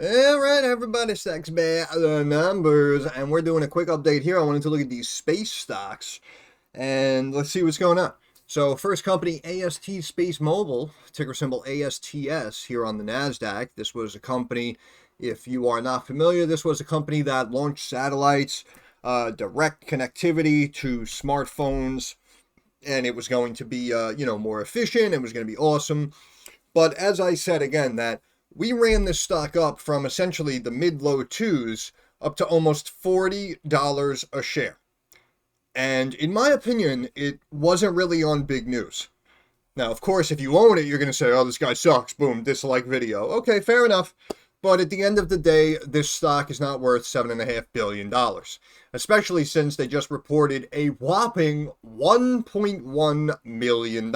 All right, everybody, Sex Bear the numbers, and we're doing a quick update here. I wanted to look at these space stocks, and let's see what's going on. So, first company, AST SpaceMobile, ticker symbol ASTS here on the NASDAQ. This was a company, if you are not familiar, this was a company that launched satellites, direct connectivity to smartphones, and it was going to be, more efficient. It was going to be awesome. But as I said again, that we ran this stock up from essentially the mid-low twos up to almost $40 a share. And in my opinion, it wasn't really on big news. Now, of course, if you own it, you're going to say, oh, this guy sucks. Boom, dislike video. Okay, fair enough. But at the end of the day, this stock is not worth $7.5 billion, especially since they just reported a whopping $1.1 million.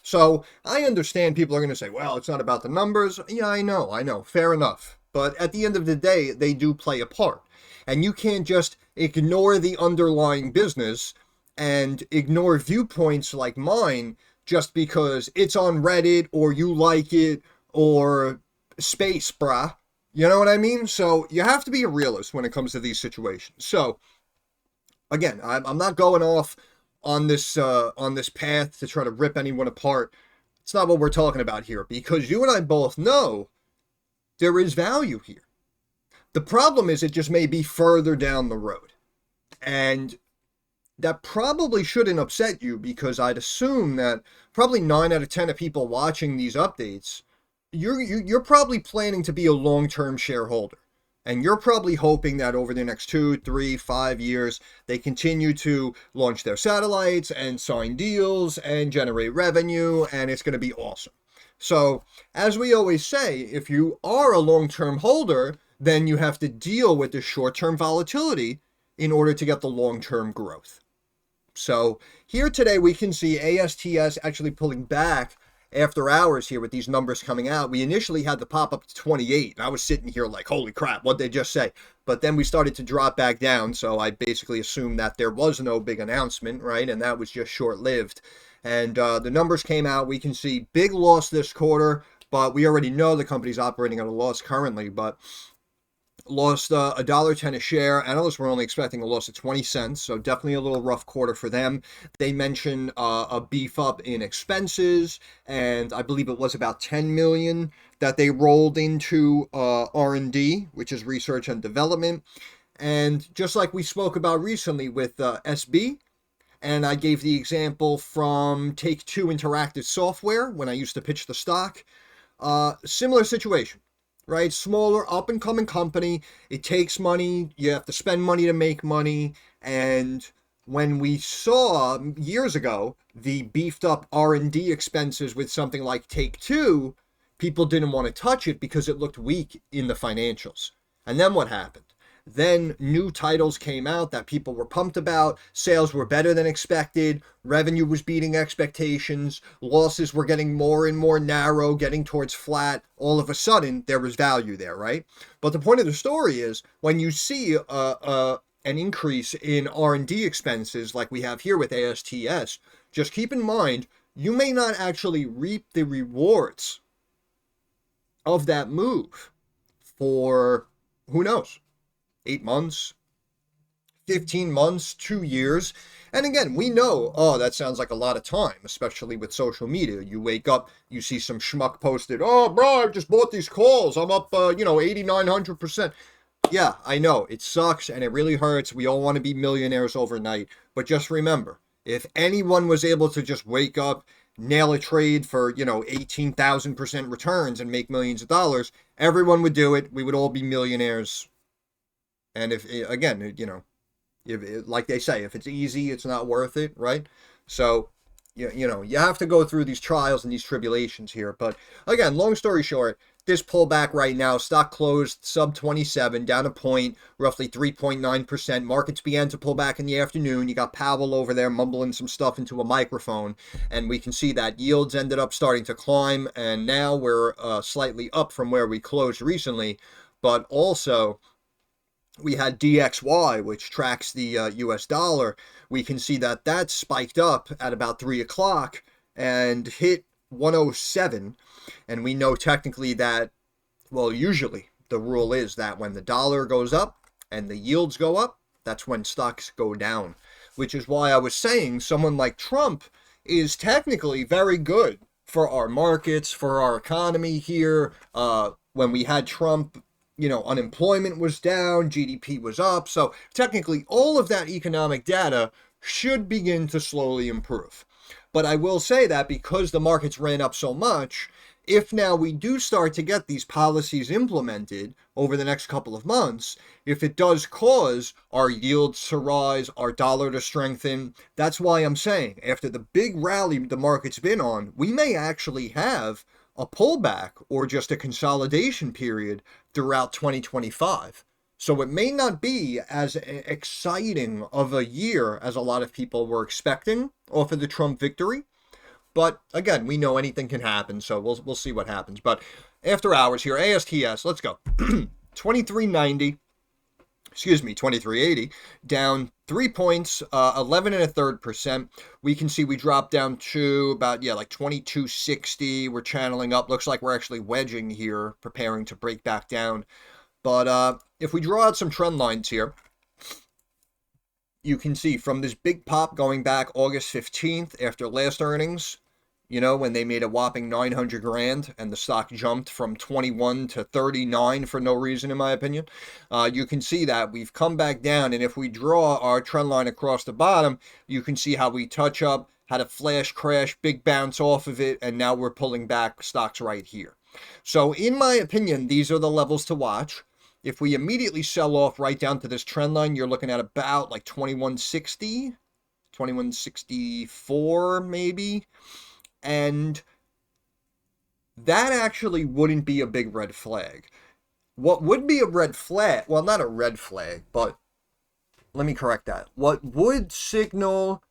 So I understand people are going to say, well, it's not about the numbers. Yeah, I know. Fair enough. But at the end of the day, they do play a part. And you can't just ignore the underlying business and ignore viewpoints like mine just because it's on Reddit or you like it or space, brah. You know what I mean? So you have to be a realist when it comes to these situations. So again, I'm not going off on this path to try to rip anyone apart. It's not what we're talking about here, because you and I both know there is value here. The problem is it just may be further down the road. And that probably shouldn't upset you, because I'd assume that probably 9 out of 10 of people watching these updates, you're probably planning to be a long-term shareholder. And you're probably hoping that over the next 2, 3, 5 years, they continue to launch their satellites and sign deals and generate revenue, and it's going to be awesome. So, as we always say, if you are a long-term holder, then you have to deal with the short-term volatility in order to get the long-term growth. So, here today we can see ASTS actually pulling back after hours here with these numbers coming out. We initially had the pop up to 28, and I was sitting here like, holy crap, what'd they just say? But then we started to drop back down, so I basically assumed that there was no big announcement, right? And that was just short-lived. And the numbers came out. We can see big loss this quarter, but we already know the company's operating at a loss currently, but lost $1.10 a share. Analysts were only expecting a loss of 20 cents, so definitely a little rough quarter for them. They mentioned a beef up in expenses, and I believe it was about 10 million that they rolled into R&D, which is research and development. And just like we spoke about recently with SB, and I gave the example from Take-Two Interactive Software when I used to pitch the stock, similar situation. Right? Smaller, up-and-coming company. It takes money. You have to spend money to make money. And when we saw years ago the beefed-up R&D expenses with something like Take-Two, people didn't want to touch it because it looked weak in the financials. And then what happened? Then new titles came out that people were pumped about. Sales were better than expected. Revenue was beating expectations. Losses were getting more and more narrow, getting towards flat. All of a sudden, there was value there, right? But the point of the story is when you see an increase in R&D expenses like we have here with ASTS, just keep in mind, you may not actually reap the rewards of that move for, who knows, 8 months, 15 months, 2 years. And again, we know, oh, that sounds like a lot of time, especially with social media. You wake up, you see some schmuck posted, oh, bro, I just bought these calls. I'm up, 8,900%. Yeah, I know. It sucks and it really hurts. We all want to be millionaires overnight. But just remember, if anyone was able to just wake up, nail a trade for, 18,000% returns and make millions of dollars, everyone would do it. We would all be millionaires. And if, again, if, like they say, if it's easy, it's not worth it, right? So, you have to go through these trials and these tribulations here. But again, long story short, this pullback right now, stock closed sub 27, down a point, roughly 3.9%. Markets began to pull back in the afternoon. You got Powell over there mumbling some stuff into a microphone, and we can see that yields ended up starting to climb, and now we're slightly up from where we closed recently, but also we had DXY, which tracks the US dollar. We can see that that spiked up at about 3 o'clock and hit 107. And we know technically that, well, usually the rule is that when the dollar goes up and the yields go up, that's when stocks go down, which is why I was saying someone like Trump is technically very good for our markets, for our economy here. When we had Trump, unemployment was down, GDP was up. So technically, all of that economic data should begin to slowly improve. But I will say that because the markets ran up so much, if now we do start to get these policies implemented over the next couple of months, if it does cause our yields to rise, our dollar to strengthen, that's why I'm saying after the big rally the market's been on, we may actually have a pullback or just a consolidation period throughout 2025. So it may not be as exciting of a year as a lot of people were expecting off of the Trump victory. But again, we know anything can happen, so we'll see what happens. But after hours here, ASTS, let's go. 2390, 2380, down 3 points, 11.33%. We can see we dropped down to about, like 2260. We're channeling up. Looks like we're actually wedging here, preparing to break back down. But if we draw out some trend lines here, you can see from this big pop going back August 15th after last earnings, when they made a whopping 900 grand and the stock jumped from 21 to 39 for no reason, in my opinion. You can see that we've come back down. And if we draw our trend line across the bottom, you can see how we touch up, had a flash crash, big bounce off of it, and now we're pulling back stocks right here. So in my opinion, these are the levels to watch. If we immediately sell off right down to this trend line, you're looking at about like 2160, 2164 maybe. And that actually wouldn't be a big red flag. What would be a red flag, well, not a red flag, but let me correct that. What would signal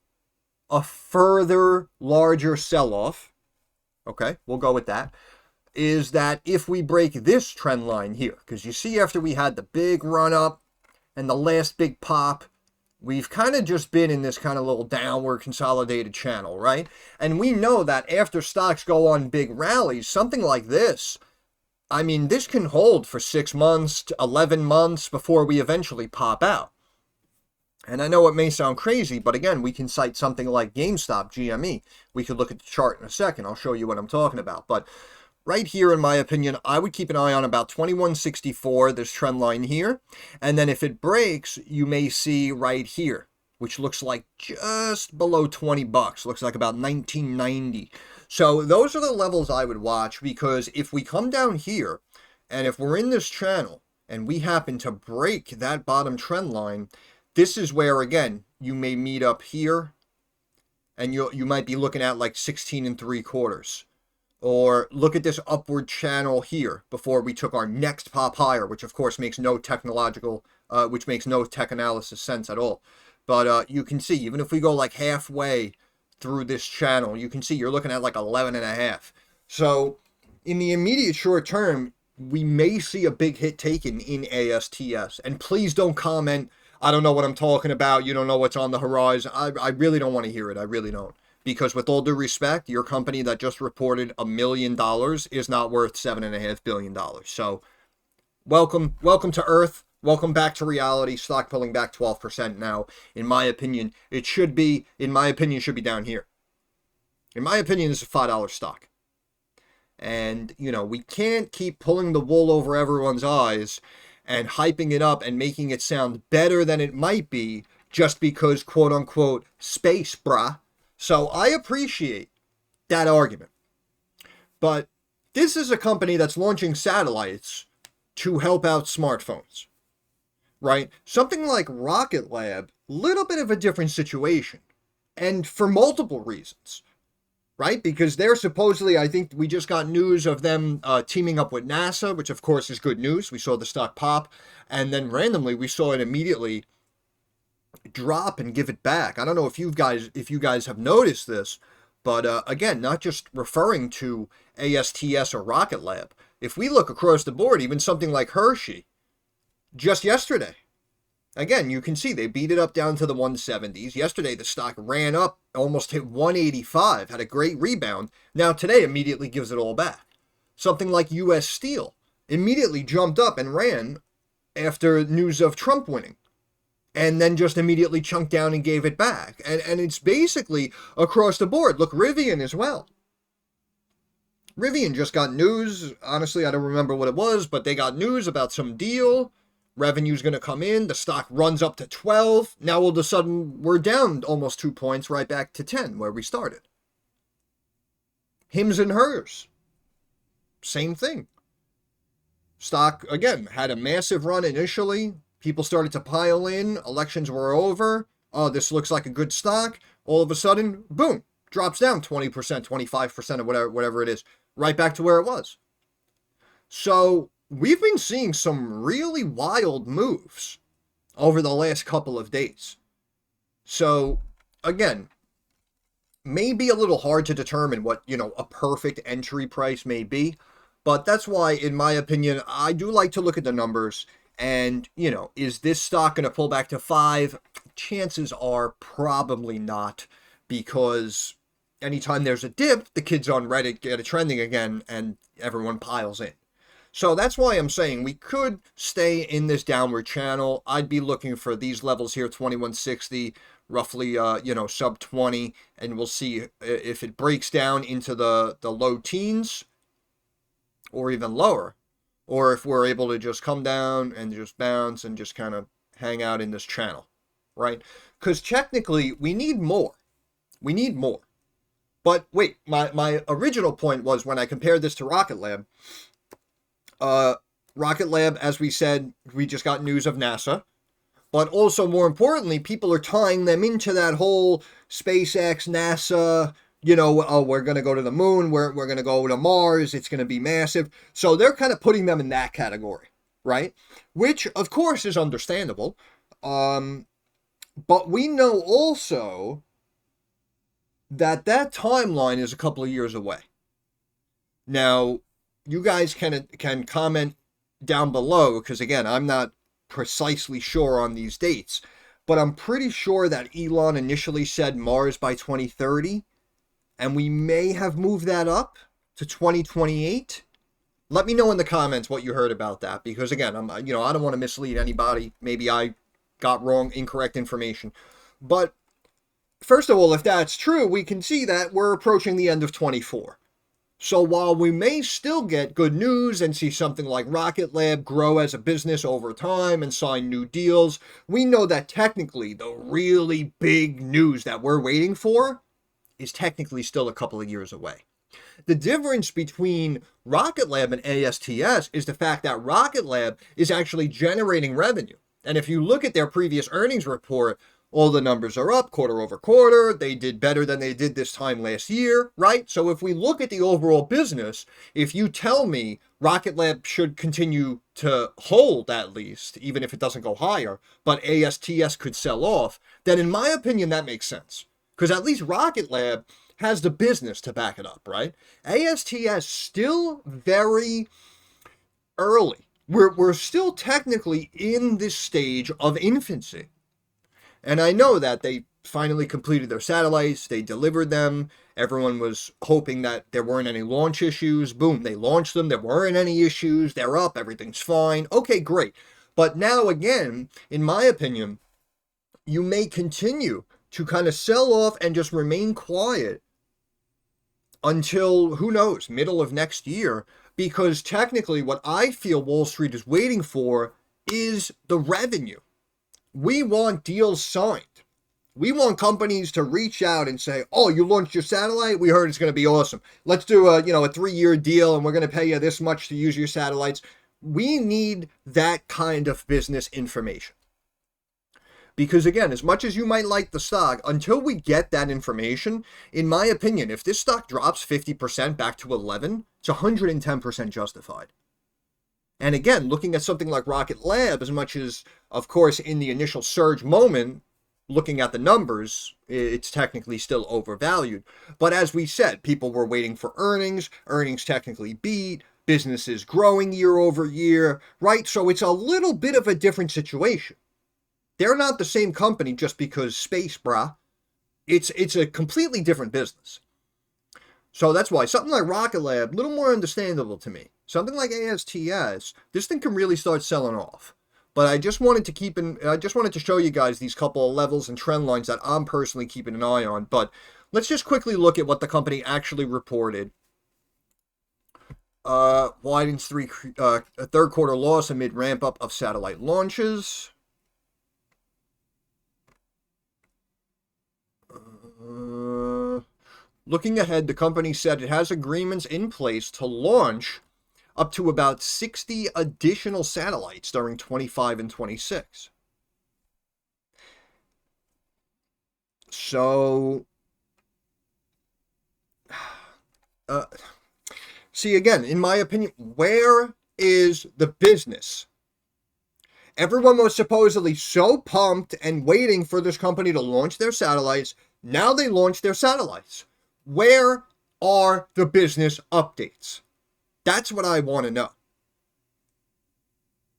a further larger sell-off, okay, we'll go with that, is that if we break this trend line here, because you see after we had the big run up and the last big pop, we've kind of just been in this kind of little downward consolidated channel, right? And we know that after stocks go on big rallies, something like this, I mean, this can hold for 6 months to 11 months before we eventually pop out. And I know it may sound crazy, but again, we can cite something like GameStop, GME. We could look at the chart in a second. I'll show you what I'm talking about. But right here, in my opinion, I would keep an eye on about 2164, this trend line here. And then if it breaks, you may see right here, which looks like just below 20 bucks. Looks like about 1990. So those are the levels I would watch, because if we come down here and if we're in this channel and we happen to break that bottom trend line, this is where, again, you may meet up here and you might be looking at like 16 3/4. Or look at this upward channel here before we took our next pop higher, which of course makes no tech analysis sense at all. But you can see, even if we go like halfway through this channel, you can see you're looking at like 11.5. So in the immediate short term, we may see a big hit taken in ASTS. And please don't comment, I don't know what I'm talking about, you don't know what's on the horizon. I really don't want to hear it. I really don't. Because with all due respect, your company that just reported $1 million is not worth $7.5 billion. So welcome to Earth. Welcome back to reality. Stock pulling back 12% now. In my opinion, should be down here. In my opinion, it's a $5 stock. And, we can't keep pulling the wool over everyone's eyes and hyping it up and making it sound better than it might be just because, quote unquote, space, brah. So I appreciate that argument. But this is a company that's launching satellites to help out smartphones, right? Something like Rocket Lab, little bit of a different situation. And for multiple reasons, right? Because they're supposedly, I think we just got news of them teaming up with NASA, which of course is good news. We saw the stock pop. And then randomly, we saw it immediately drop and give it back. I don't know if you guys have noticed this, but again, not just referring to ASTS or Rocket Lab. If we look across the board, even something like Hershey, just yesterday, again, you can see they beat it up down to the 170s. Yesterday, the stock ran up, almost hit 185, had a great rebound. Now today, immediately gives it all back. Something like US Steel, immediately jumped up and ran after news of Trump winning, and then just immediately chunked down and gave it back. And it's basically across the board. Look, Rivian as well. Rivian just got news. Honestly, I don't remember what it was, but they got news about some deal. Revenue's going to come in. The stock runs up to 12. Now all of a sudden, we're down almost 2 points right back to 10 where we started. Hims and hers. Same thing. Stock, again, had a massive run initially. People started to pile in. Elections were over. Oh, this looks like a good stock. All of a sudden, boom, drops down 20%, 25% or whatever it is, right back to where it was. So we've been seeing some really wild moves over the last couple of days. So, again, may be a little hard to determine what, a perfect entry price may be. But that's why, in my opinion, I do like to look at the numbers. And, is this stock going to pull back to 5? Chances are probably not, because anytime there's a dip, the kids on Reddit get it trending again and everyone piles in. So that's why I'm saying we could stay in this downward channel. I'd be looking for these levels here, 2160, roughly, sub 20, and we'll see if it breaks down into the low teens or even lower, or if we're able to just come down and just bounce and just kind of hang out in this channel, right? Because technically, we need more. We need more. But wait, my original point was when I compared this to Rocket Lab. Rocket Lab, as we said, we just got news of NASA. But also, more importantly, people are tying them into that whole SpaceX, NASA, we're going to go to the moon, we're going to go to Mars, it's going to be massive. So they're kind of putting them in that category, right? Which, of course, is understandable. But we know also that timeline is a couple of years away. Now, you guys can comment down below, because, again, I'm not precisely sure on these dates, but I'm pretty sure that Elon initially said Mars by 2030. And we may have moved that up to 2028. Let me know in the comments what you heard about that, because again, I don't want to mislead anybody. Maybe I got incorrect information. But first of all, if that's true, we can see that we're approaching the end of 24. So while we may still get good news and see something like Rocket Lab grow as a business over time and sign new deals, we know that technically the really big news that we're waiting for is technically still a couple of years away. The difference between Rocket Lab and ASTS is the fact that Rocket Lab is actually generating revenue. And if you look at their previous earnings report, all the numbers are up quarter over quarter. They did better than they did this time last year, right? So if we look at the overall business, if you tell me Rocket Lab should continue to hold at least, even if it doesn't go higher, but ASTS could sell off, then in my opinion, that makes sense. Because at least Rocket Lab has the business to back it up, right? ASTS still very early. We're still technically in this stage of infancy. And I know that they finally completed their satellites. They delivered them. Everyone was hoping that there weren't any launch issues. Boom, they launched them. There weren't any issues. They're up. Everything's fine. Okay, great. But now again, in my opinion, you may continue to kind of sell off and just remain quiet until, who knows, middle of next year, because technically what I feel Wall Street is waiting for is the revenue. We want deals signed. We want companies to reach out and say, oh, you launched your satellite? We heard it's going to be awesome. Let's do a 3-year deal and we're going to pay you this much to use your satellites. We need that kind of business information. Because again, as much as you might like the stock, until we get that information, in my opinion, if this stock drops 50% back to 11, it's 110% justified. And again, looking at something like Rocket Lab, as much as, of course, in the initial surge moment, looking at the numbers, it's technically still overvalued. But as we said, people were waiting for earnings. Earnings technically beat. Businesses growing year over year, right? So it's a little bit of a different situation. They're not the same company just because space, brah. It's a completely different business. So that's why something like RKLB, a little more understandable to me. Something like ASTS, this thing can really start selling off. But I just wanted to show you guys these couple of levels and trend lines that I'm personally keeping an eye on. But let's just quickly look at what the company actually reported. Widens a third quarter loss amid ramp up of satellite launches. Looking ahead, the company said it has agreements in place to launch up to about 60 additional satellites during 25 and 26. So, see, again, in my opinion, where is the business? Everyone was supposedly so pumped and waiting for this company to launch their satellites. Now they launched their satellites. Where are the business updates? That's what I want to know.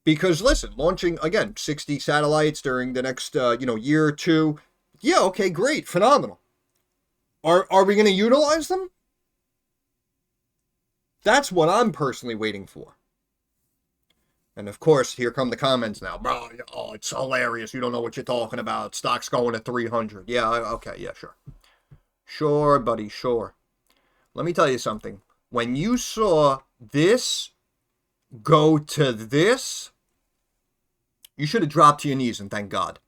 Because listen, launching, again, 60 satellites during the next, year or two. Yeah, okay, great, phenomenal. Are we going to utilize them? That's what I'm personally waiting for. And of course, here come the comments now. Bro, oh, it's hilarious. You don't know what you're talking about. Stock's going to 300. Yeah, okay, yeah, sure. Sure, buddy, sure. Let me tell you something. When you saw this go to this, you should have dropped to your knees and thank God.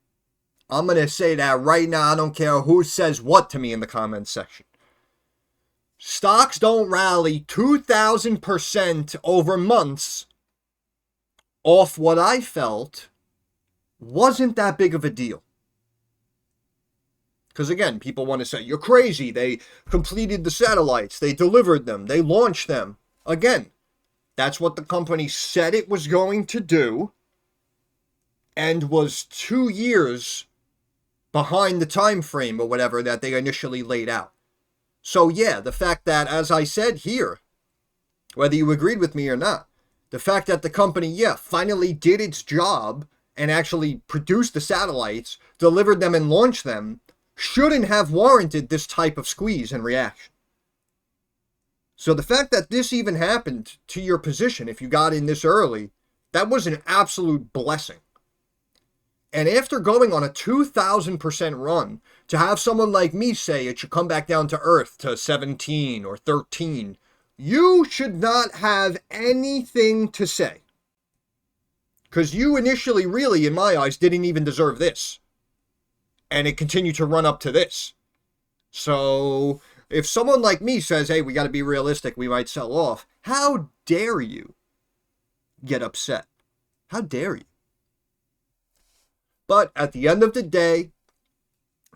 I'm going to say that right now. I don't care who says what to me in the comments section. Stocks don't rally 2,000% over months off what I felt wasn't that big of a deal. Because again, people want to say, you're crazy. They completed the satellites. They delivered them. They launched them. Again, that's what the company said it was going to do and was 2 years behind the time frame or whatever that they initially laid out. So yeah, the fact that, as I said here, whether you agreed with me or not, the fact that the company, finally did its job and actually produced the satellites, delivered them and launched them, shouldn't have warranted this type of squeeze and reaction. So the fact that this even happened to your position, if you got in this early, that was an absolute blessing. And after going on a 2,000% run, to have someone like me say it should come back down to earth to 17 or 13, you should not have anything to say. Because you initially really, in my eyes, didn't even deserve this. And it continued to run up to this. So if someone like me says, hey, we got to be realistic, we might sell off, how dare you get upset? How dare you? But at the end of the day,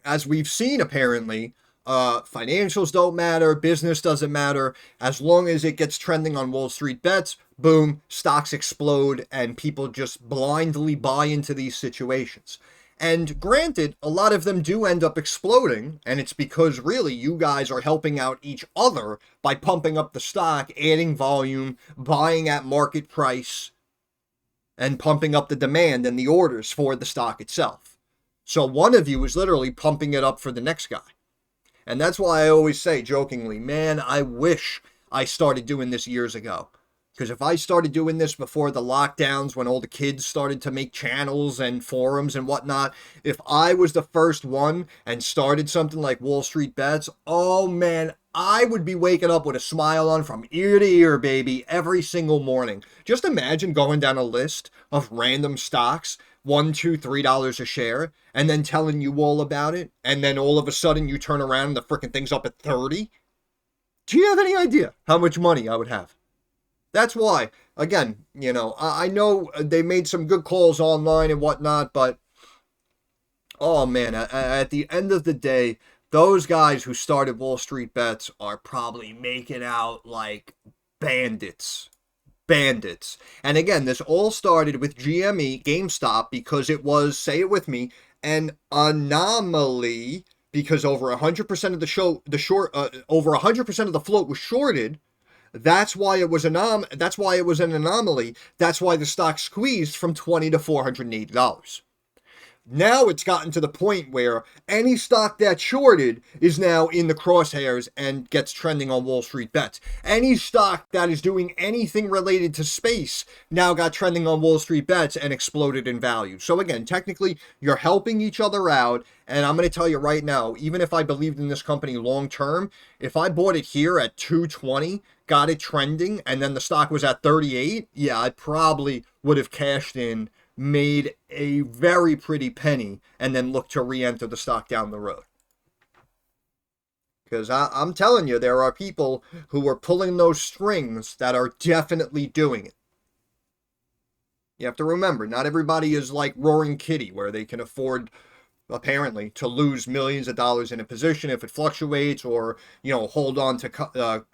as we've seen apparently, financials don't matter, business doesn't matter. As long as it gets trending on Wall Street bets, boom, stocks explode and people just blindly buy into these situations. And granted, a lot of them do end up exploding, and it's because really you guys are helping out each other by pumping up the stock, adding volume, buying at market price, and pumping up the demand and the orders for the stock itself. So one of you is literally pumping it up for the next guy. And that's why I always say jokingly, man, I wish I started doing this years ago. Because if I started doing this before the lockdowns, when all the kids started to make channels and forums and whatnot, if I was the first one and started something like Wall Street Bets, oh man, I would be waking up with a smile on from ear to ear, baby, every single morning. Just imagine going down a list of random stocks, $1, $2, $3 a share, and then telling you all about it, and then all of a sudden you turn around and the freaking thing's up at 30. Do you have any idea how much money I would have? That's why, again, I know they made some good calls online and whatnot, but, oh man, at the end of the day, those guys who started Wall Street Bets are probably making out like bandits. Bandits. And again, this all started with GME, GameStop, because it was, say it with me, an anomaly, because over 100% of over 100% of the float was shorted. That's why it was an anomaly. That's why the stock squeezed from $20 to $480. Now it's gotten to the point where any stock that's shorted is now in the crosshairs and gets trending on Wall Street bets. Any stock that is doing anything related to space now got trending on Wall Street bets and exploded in value. So again, technically, you're helping each other out. And I'm going to tell you right now, even if I believed in this company long term, if I bought it here at 220, got it trending, and then the stock was at 38, yeah, I probably would have cashed in, made a very pretty penny, and then look to re-enter the stock down the road. Because I'm telling you, there are people who are pulling those strings that are definitely doing it. You have to remember, not everybody is like Roaring Kitty, where they can afford, apparently, to lose millions of dollars in a position if it fluctuates, or, hold on to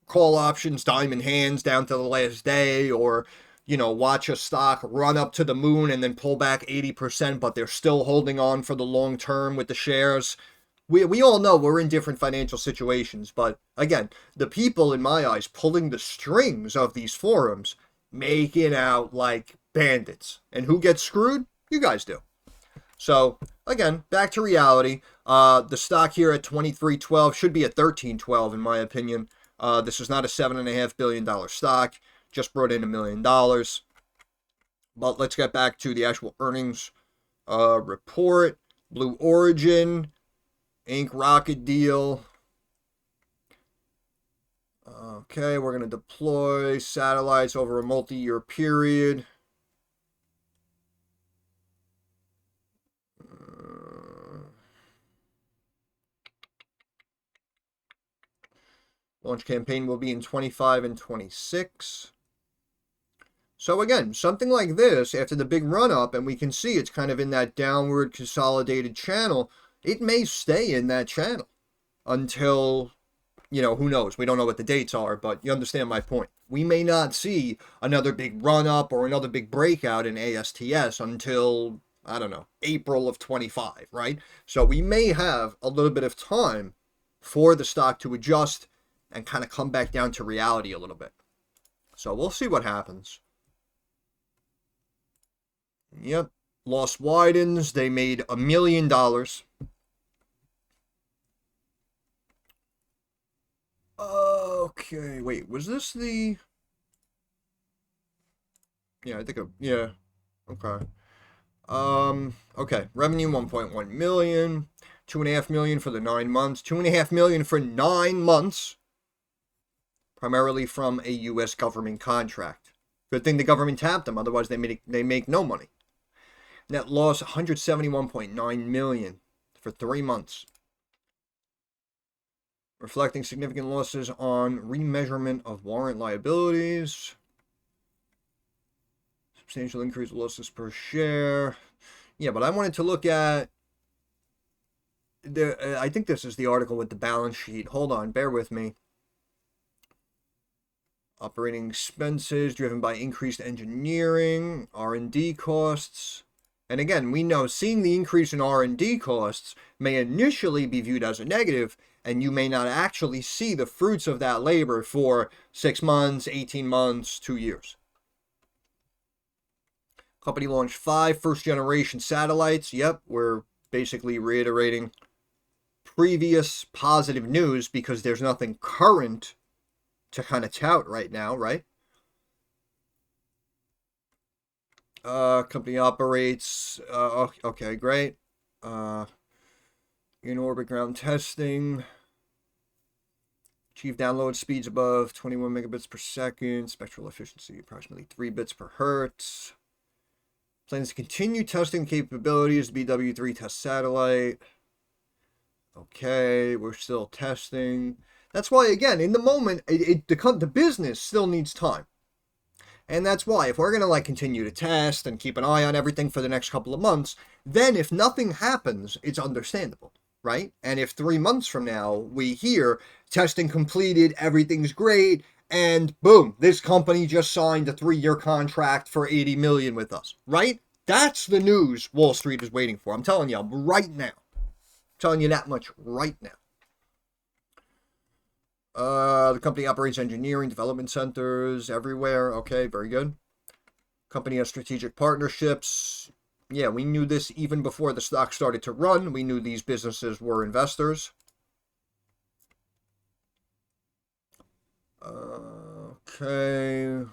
call options, diamond hands down to the last day, or watch a stock run up to the moon and then pull back 80%, but they're still holding on for the long term with the shares. We all know we're in different financial situations, but again, the people, in my eyes, pulling the strings of these forums, making out like bandits. And who gets screwed? You guys do. So, again, back to reality. The stock here at 23.12 should be at 13.12 in my opinion. This is not a $7.5 billion stock. Just brought in $1 million. But let's get back to the actual earnings report. Blue Origin, Inc. rocket deal. Okay, we're going to deploy satellites over a multi-year period. Launch campaign will be in 25 and 26. So again, something like this, after the big run-up, and we can see it's kind of in that downward consolidated channel, it may stay in that channel until, who knows? We don't know what the dates are, but you understand my point. We may not see another big run-up or another big breakout in ASTS until, I don't know, April of 25, right? So we may have a little bit of time for the stock to adjust and kind of come back down to reality a little bit. So we'll see what happens. Yep, loss widens. They made $1 million. Okay, wait, was this the... Yeah, I think, yeah, okay. Okay, revenue 1.1 million, 2.5 million for the 9 months, 2.5 million for 9 months, primarily from a U.S. government contract. Good thing the government tapped them, otherwise they make no money. Net loss 171.9 million for 3 months, reflecting significant losses on remeasurement of warrant liabilities. Substantial increase in losses per share. Yeah, but I wanted to look at I think this is the article with the balance sheet. Hold on, bear with me. Operating expenses driven by increased engineering, R&D costs. And again, we know seeing the increase in R&D costs may initially be viewed as a negative, and you may not actually see the fruits of that labor for 6 months, 18 months, 2 years. Company launched 5 first-generation satellites. Yep, we're basically reiterating previous positive news because there's nothing current to kind of tout right now, right? Company operates, okay, great. In-orbit ground testing. Achieve download speeds above 21 megabits per second. Spectral efficiency approximately 3 bits per hertz. Plans to continue testing capabilities. BW3 test satellite. Okay, we're still testing. That's why, again, in the moment, the business still needs time. And that's why, if we're going to continue to test and keep an eye on everything for the next couple of months, then if nothing happens, it's understandable, right? And if 3 months from now we hear testing completed, everything's great, and boom, this company just signed a 3-year contract for $80 million with us, right? That's the news Wall Street is waiting for. I'm telling you right now. I'm telling you that much right now. The company operates engineering development centers everywhere. Okay, very good. Company has strategic partnerships. Yeah, we knew this even before the stock started to run. We knew these businesses were investors. Okay.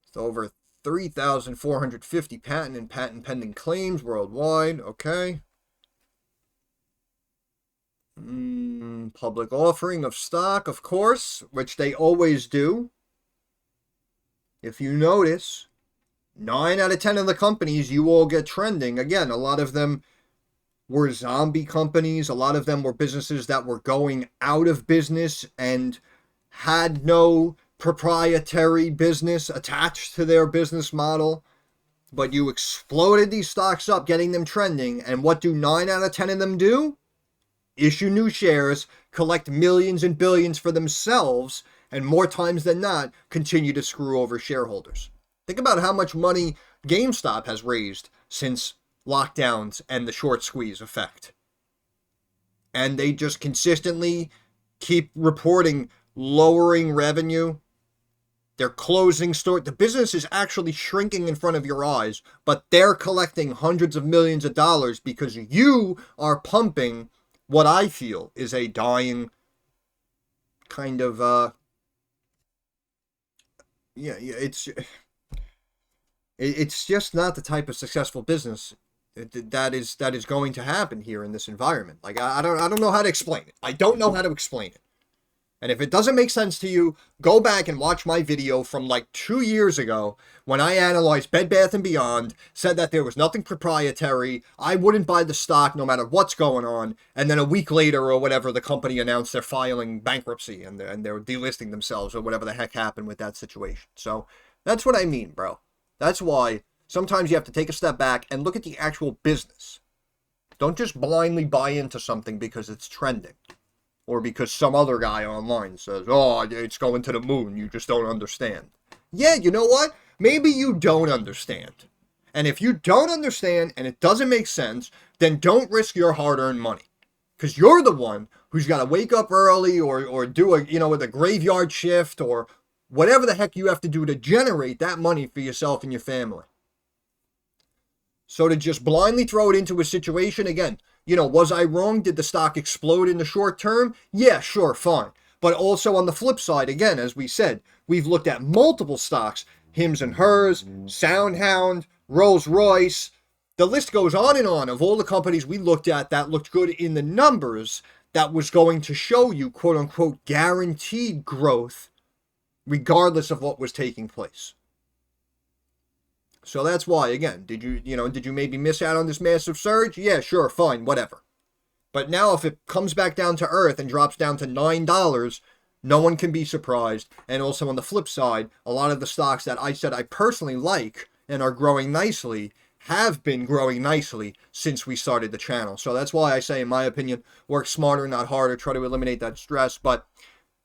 It's over 3,450 patent and patent pending claims worldwide. Okay. Public offering of stock, of course, which they always do. If you notice, 9 out of 10 of the companies you all get trending. Again, a lot of them were zombie companies. A lot of them were businesses that were going out of business and had no proprietary business attached to their business model. But you exploded these stocks up, getting them trending. And what do 9 out of 10 of them do? Issue new shares, collect millions and billions for themselves, and more times than not, continue to screw over shareholders. Think about how much money GameStop has raised since lockdowns and the short squeeze effect. And they just consistently keep reporting lowering revenue. They're closing store. The business is actually shrinking in front of your eyes, but they're collecting hundreds of millions of dollars because you are pumping what I feel is a dying kind of it's just not the type of successful business that is going to happen here in this environment. Like I don't know how to explain it. I don't know how to explain it. And if it doesn't make sense to you, go back and watch my video from like 2 years ago when I analyzed Bed Bath & Beyond, said that there was nothing proprietary, I wouldn't buy the stock no matter what's going on, and then a week later or whatever, the company announced they're filing bankruptcy and they're delisting themselves or whatever the heck happened with that situation. So that's what I mean, bro. That's why sometimes you have to take a step back and look at the actual business. Don't just blindly buy into something because it's trending. Or because some other guy online says, oh, it's going to the moon, you just don't understand. Yeah, you know what? Maybe you don't understand. And if you don't understand and it doesn't make sense, then don't risk your hard-earned money. Because you're the one who's got to wake up early or do with a graveyard shift or whatever the heck you have to do to generate that money for yourself and your family. So to just blindly throw it into a situation, again, was I wrong? Did the stock explode in the short term? Yeah, sure, fine. But also on the flip side, again, as we said, we've looked at multiple stocks, Hims and Hers, Soundhound, Rolls-Royce. The list goes on of all the companies we looked at that looked good in the numbers that was going to show you, quote unquote, guaranteed growth, regardless of what was taking place. So that's why, again, did you maybe miss out on this massive surge? Yeah, sure, fine, whatever. But now if it comes back down to earth and drops down to $9, no one can be surprised. And also on the flip side, a lot of the stocks that I said I personally like and are growing nicely have been growing nicely since we started the channel. So that's why I say, in my opinion, work smarter, not harder, try to eliminate that stress. But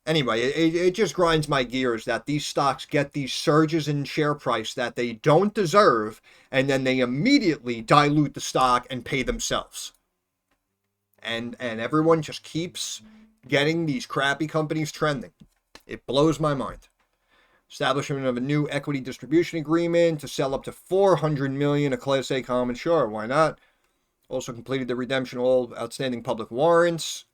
anyway, it just grinds my gears that these stocks get these surges in share price that they don't deserve, and then they immediately dilute the stock and pay themselves. And everyone just keeps getting these crappy companies trending. It blows my mind. Establishment of a new equity distribution agreement to sell up to $400 million of Class A common. Sure, why not? Also completed the redemption of all outstanding public warrants.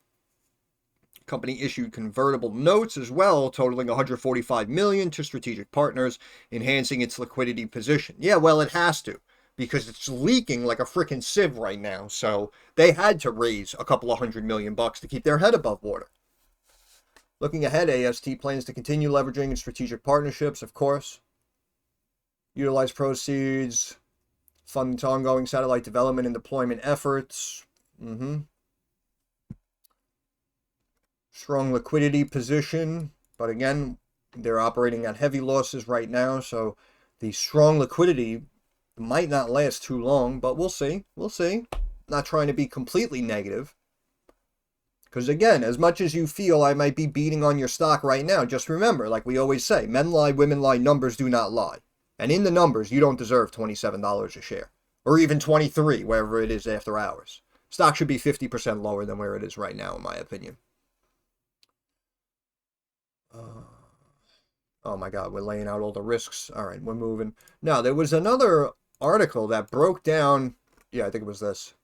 Company issued convertible notes as well, totaling $145 million to strategic partners, enhancing its liquidity position. Yeah, well, it has to, because it's leaking like a freaking sieve right now. So they had to raise a couple of $100 million to keep their head above water. Looking ahead, AST plans to continue leveraging strategic partnerships, of course. Utilize proceeds, fund its ongoing satellite development and deployment efforts. Strong liquidity position, but again, they're operating at heavy losses right now, so the strong liquidity might not last too long, but we'll see. Not trying to be completely negative, because again, as much as you feel I might be beating on your stock right now, just remember, like we always say, men lie, women lie, numbers do not lie. And in the numbers, you don't deserve $27 a share, or even $23, wherever it is after hours. Stock should be 50% lower than where it is right now, in my opinion. Oh my God, we're laying out all the risks. All right, we're moving. Now, there was another article that broke down. Yeah, I think it was this.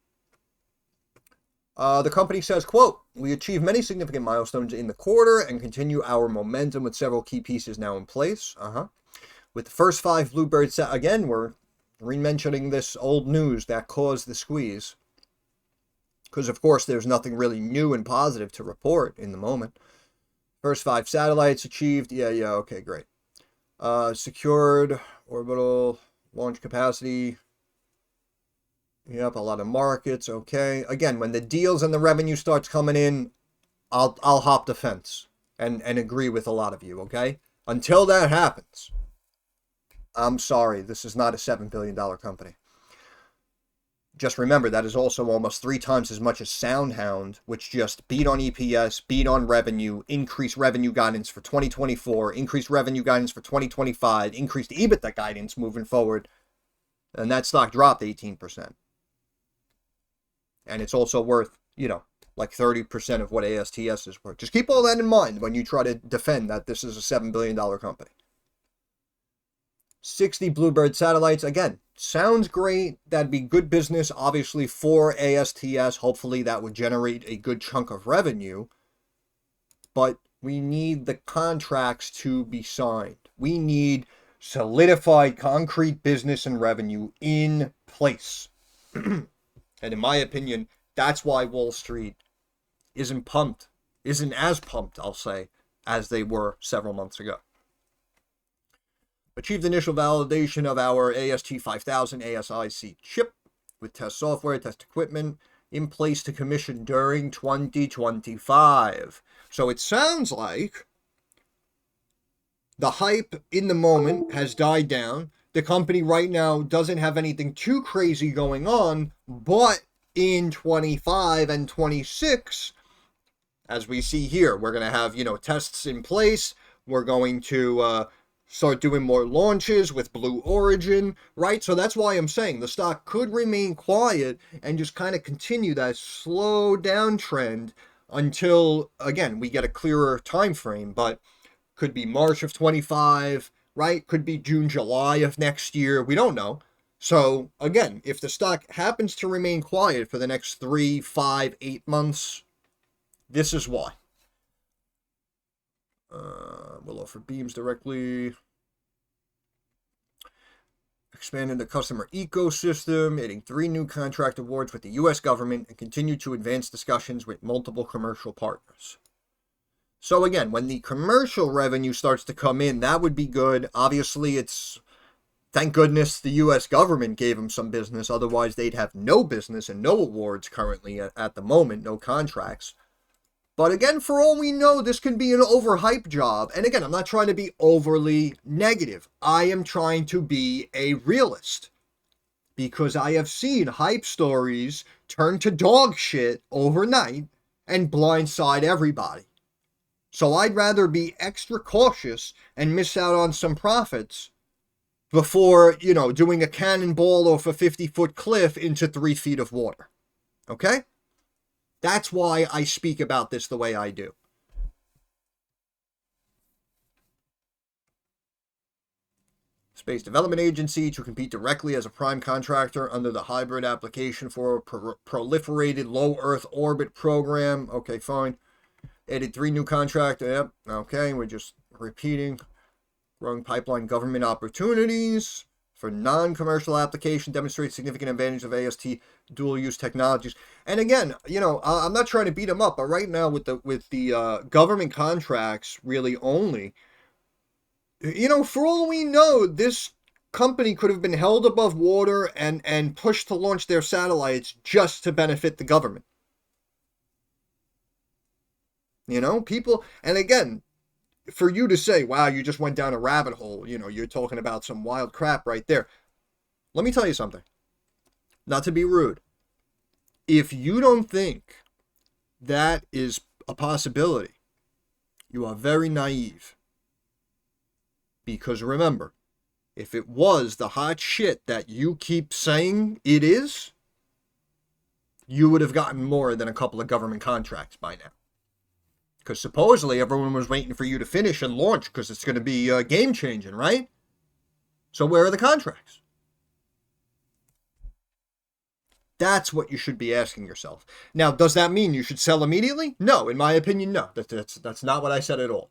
The company says, quote, we achieved many significant milestones in the quarter and continue our momentum with several key pieces now in place. With the first 5 Bluebird again, we're re-mentioning this old news that caused the squeeze. Because, of course, there's nothing really new and positive to report in the moment. First 5 satellites achieved. Yeah, okay, great. Secured orbital launch capacity. Yep, a lot of markets. Okay. Again, when the deals and the revenue starts coming in, I'll hop the fence and agree with a lot of you. Okay. Until that happens, I'm sorry, this is not a $7 billion company. Just remember, that is also almost 3 times as much as SoundHound, which just beat on EPS, beat on revenue, increased revenue guidance for 2024, increased revenue guidance for 2025, increased EBITDA guidance moving forward, and that stock dropped 18%. And it's also worth, like 30% of what ASTS is worth. Just keep all that in mind when you try to defend that this is a $7 billion company. 60 Bluebird satellites. Again, sounds great. That'd be good business, obviously, for ASTS. Hopefully, that would generate a good chunk of revenue. But we need the contracts to be signed. We need solidified, concrete business and revenue in place. And in my opinion, that's why Wall Street isn't as pumped, I'll say, as they were several months ago. Achieved initial validation of our AST 5000 ASIC chip with test software, test equipment in place to commission during 2025. So it sounds like the hype in the moment has died down. The company right now doesn't have anything too crazy going on, but in 25 and 26, as we see here, we're going to have, tests in place. We're going to start doing more launches with Blue Origin, right? So that's why I'm saying the stock could remain quiet and just kind of continue that slow downtrend until, again, we get a clearer time frame, but could be March of 25, right? Could be June, July of next year. We don't know. So again, if the stock happens to remain quiet for the next 3, 5, 8 months, this is why. We'll offer beams directly. Expanding the customer ecosystem, hitting 3 new contract awards with the U.S. government, and continue to advance discussions with multiple commercial partners. So again, when the commercial revenue starts to come in, that would be good. Obviously, thank goodness the U.S. government gave them some business. Otherwise, they'd have no business and no awards currently at the moment, no contracts. But again, for all we know, this could be an overhyped job. And again, I'm not trying to be overly negative. I am trying to be a realist. Because I have seen hype stories turn to dog shit overnight and blindside everybody. So I'd rather be extra cautious and miss out on some profits before, doing a cannonball off a 50-foot cliff into 3 feet of water. Okay? That's why I speak about this the way I do. Space Development Agency to compete directly as a prime contractor under the hybrid application for a proliferated low Earth orbit program. Okay, fine. Added 3 new contracts. Yep. Okay, we're just repeating. Growing pipeline government opportunities for non-commercial application demonstrates significant advantage of AST dual-use technologies. And again, I'm not trying to beat them up, but right now with the government contracts really only, for all we know, this company could have been held above water and pushed to launch their satellites just to benefit the government. People, and again, for you to say, wow, you just went down a rabbit hole, you're talking about some wild crap right there. Let me tell you something. Not to be rude. If you don't think that is a possibility, you are very naive. Because remember, if it was the hot shit that you keep saying it is, you would have gotten more than a couple of government contracts by now. Because supposedly everyone was waiting for you to finish and launch because it's going to be game-changing, right? So where are the contracts? That's what you should be asking yourself. Now, does that mean you should sell immediately? No, in my opinion, no. That's not what I said at all.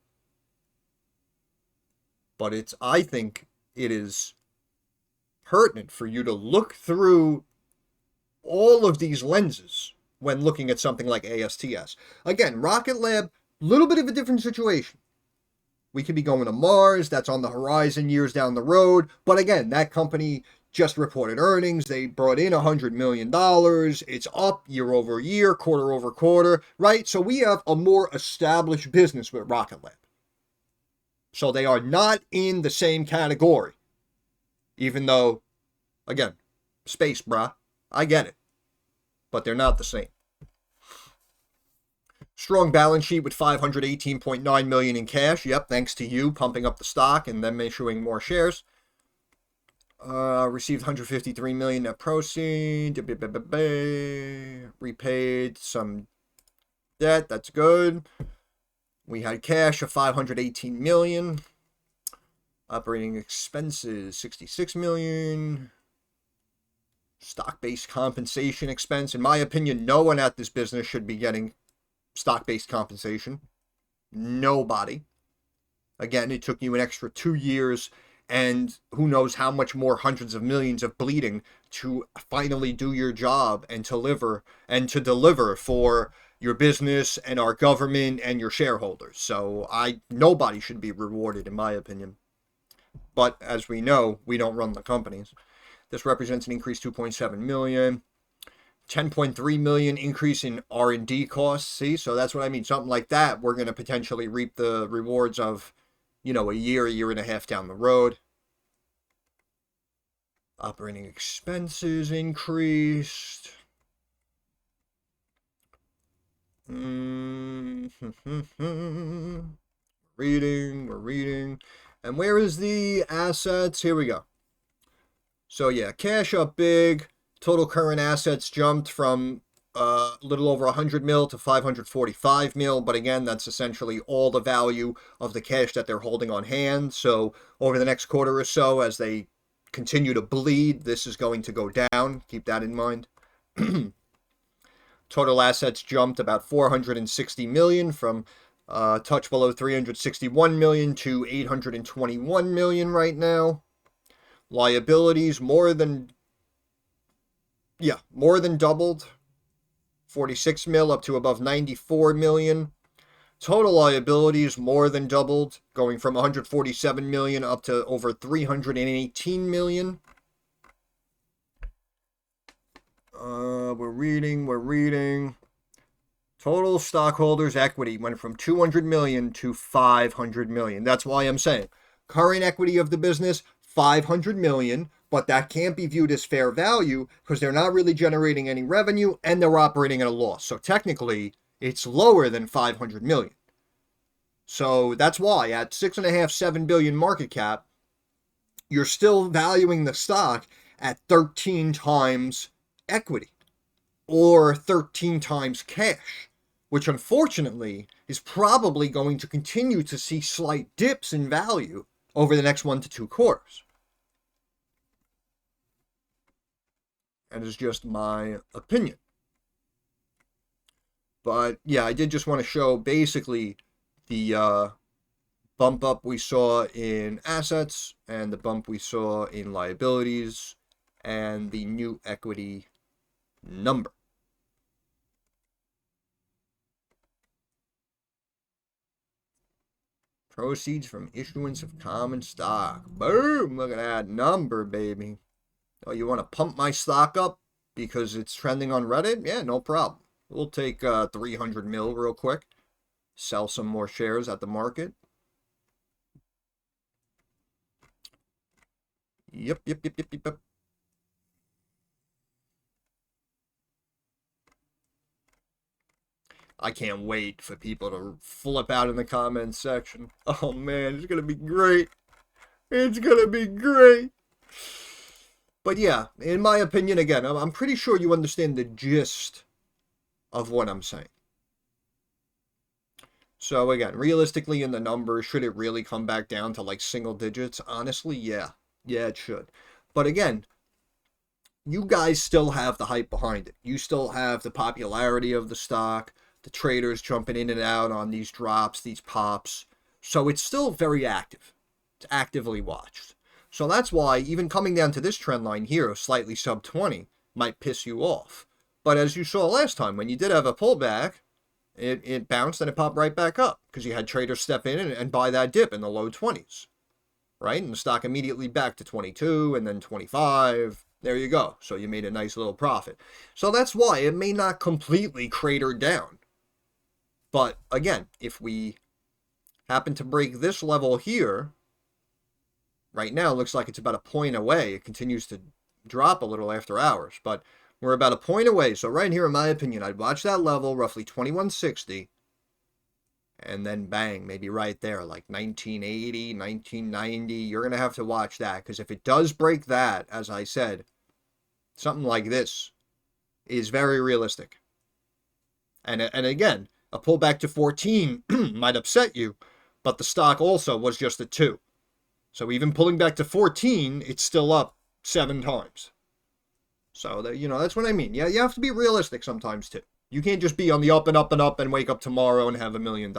But I think it is pertinent for you to look through all of these lenses when looking at something like ASTS. Again, Rocket Lab, a little bit of a different situation. We could be going to Mars. That's on the horizon years down the road. But again, that company just reported earnings. They brought in $100 million. It's up year over year, quarter over quarter, right? So we have a more established business with Rocket Lab. So they are not in the same category. Even though, again, space, brah. I get it. But they're not the same. Strong balance sheet with $518.9 million in cash. Yep, thanks to you pumping up the stock and them issuing more shares. Received $153 million net proceeds. Repaid some debt. That's good. We had cash of $518 million. Operating expenses $66 million. Stock-based compensation expense. In my opinion, no one at this business should be getting stock-based compensation. Nobody. Again, it took you an extra 2 years and who knows how much more hundreds of millions of bleeding to finally do your job and to deliver for your business and our government and your shareholders. So nobody should be rewarded, in my opinion. But as we know, we don't run the companies. This represents an increase 2.7 million. 10.3 million increase in R&D costs. See, so that's what I mean. Something like that, we're going to potentially reap the rewards of, a year and a half down the road. Operating expenses increased. We're reading. And where is the assets? Here we go. So yeah, cash up big. Total current assets jumped from a little over 100 mil to 545 mil. But again, that's essentially all the value of the cash that they're holding on hand. So over the next quarter or so, as they continue to bleed, this is going to go down. Keep that in mind. Total assets jumped about 460 million from touch below 361 million to 821 million right now. Liabilities more than doubled. 46 mil up to above 94 million. Total liabilities more than doubled, going from 147 million up to over 318 million. We're reading. Total stockholders' equity went from 200 million to 500 million. That's why I'm saying current equity of the business, 500 million, but that can't be viewed as fair value because they're not really generating any revenue and they're operating at a loss. So technically, it's lower than 500 million. So that's why at 6.5, 7 billion market cap, you're still valuing the stock at 13 times equity or 13 times cash, which unfortunately is probably going to continue to see slight dips in value over the next 1 to 2 quarters. And it's just my opinion. But yeah, I did just want to show basically the bump up we saw in assets and the bump we saw in liabilities and the new equity number. Proceeds from issuance of common stock. Boom! Look at that number, baby. Oh, you want to pump my stock up because it's trending on Reddit? Yeah, no problem. We'll take 300 mil real quick. Sell some more shares at the market. Yep. I can't wait for people to flip out in the comments section. Oh man, it's going to be great. It's going to be great. But yeah, in my opinion, again, I'm pretty sure you understand the gist of what I'm saying. So again, realistically in the numbers, should it really come back down to like single digits? Honestly, yeah. Yeah, it should. But again, you guys still have the hype behind it. You still have the popularity of the stock, the traders jumping in and out on these drops, these pops. So it's still very active. It's actively watched. So that's why even coming down to this trend line here, slightly sub 20, might piss you off. But as you saw last time, when you did have a pullback, it bounced and it popped right back up because you had traders step in and buy that dip in the low 20s, right? And the stock immediately back to 22 and then 25. There you go. So you made a nice little profit. So that's why it may not completely crater down. But again, if we happen to break this level here, right now it looks like it's about a point away. It continues to drop a little after hours, but we're about a point away. So right here, in my opinion, I'd watch that level, roughly 2160, and then bang, maybe right there, like 1980, 1990. You're going to have to watch that, because if it does break that, as I said, something like this is very realistic. And again, a pullback to 14 might upset you, but the stock also was just at 2. So even pulling back to 14, it's still up 7 times. So, that's what I mean. Yeah, you have to be realistic sometimes, too. You can't just be on the up and up and up and wake up tomorrow and have $1 million.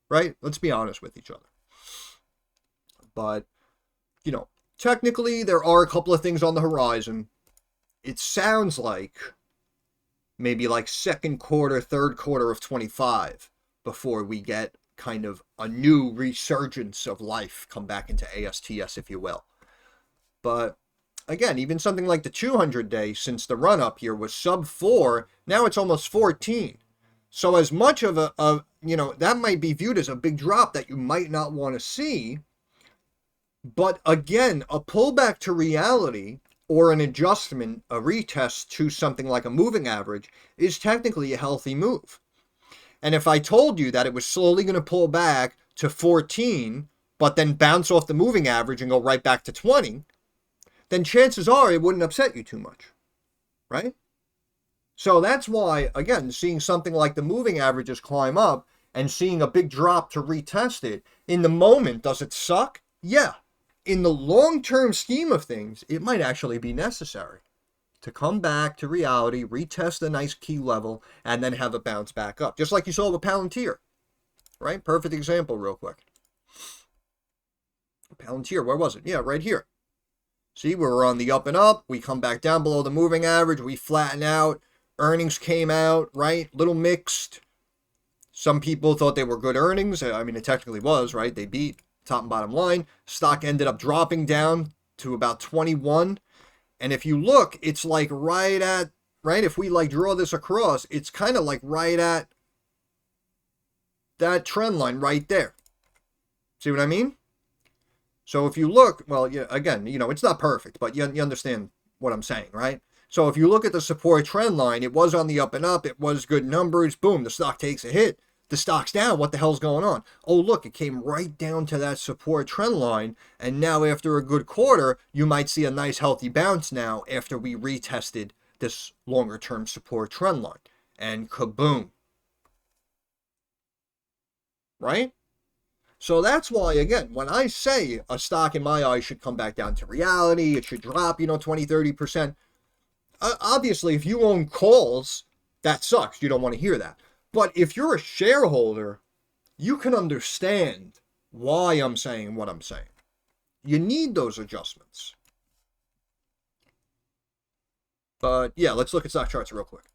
Right? Let's be honest with each other. But, technically, there are a couple of things on the horizon. It sounds like maybe like second quarter, third quarter of 25 before we get kind of a new resurgence of life come back into ASTS, if you will. But again, even something like the 200-day, since the run-up here was sub 4, now it's almost 14. So as much of that might be viewed as a big drop that you might not want to see. But again, a pullback to reality or an adjustment, a retest to something like a moving average is technically a healthy move. And if I told you that it was slowly going to pull back to 14, but then bounce off the moving average and go right back to 20, then chances are it wouldn't upset you too much, right? So that's why, again, seeing something like the moving averages climb up and seeing a big drop to retest it, in the moment, does it suck? Yeah. In the long-term scheme of things, it might actually be necessary to come back to reality, retest a nice key level, and then have a bounce back up. Just like you saw with Palantir, right? Perfect example real quick. Palantir, where was it? Yeah, right here. See, we were on the up and up. We come back down below the moving average. We flatten out. Earnings came out, right? Little mixed. Some people thought they were good earnings. I mean, it technically was, right? They beat top and bottom line. Stock ended up dropping down to about 21. And if you look, it's like right, if we like draw this across, it's kind of like right at that trend line right there. See what I mean? So if you look, well, yeah, again, it's not perfect, but you understand what I'm saying, right? So if you look at the support trend line, it was on the up and up. It was good numbers. Boom, the stock takes a hit. The stock's down. What the hell's going on? Oh, look, it came right down to that support trend line. And now after a good quarter, you might see a nice healthy bounce now after we retested this longer term support trend line. And kaboom. Right? So that's why, again, when I say a stock in my eyes should come back down to reality, it should drop, 20, 30%. Obviously, if you own calls, that sucks. You don't want to hear that. But if you're a shareholder, you can understand why I'm saying what I'm saying. You need those adjustments. But yeah, let's look at stock charts real quick.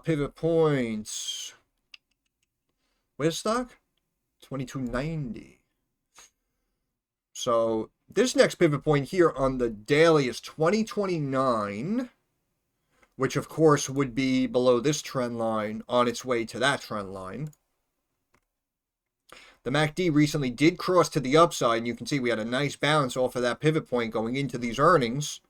Pivot points. Where's stock? 2290. So this next pivot point here on the daily is 2029, which of course would be below this trend line on its way to that trend line. The MACD recently did cross to the upside, and you can see we had a nice bounce off of that pivot point going into these earnings.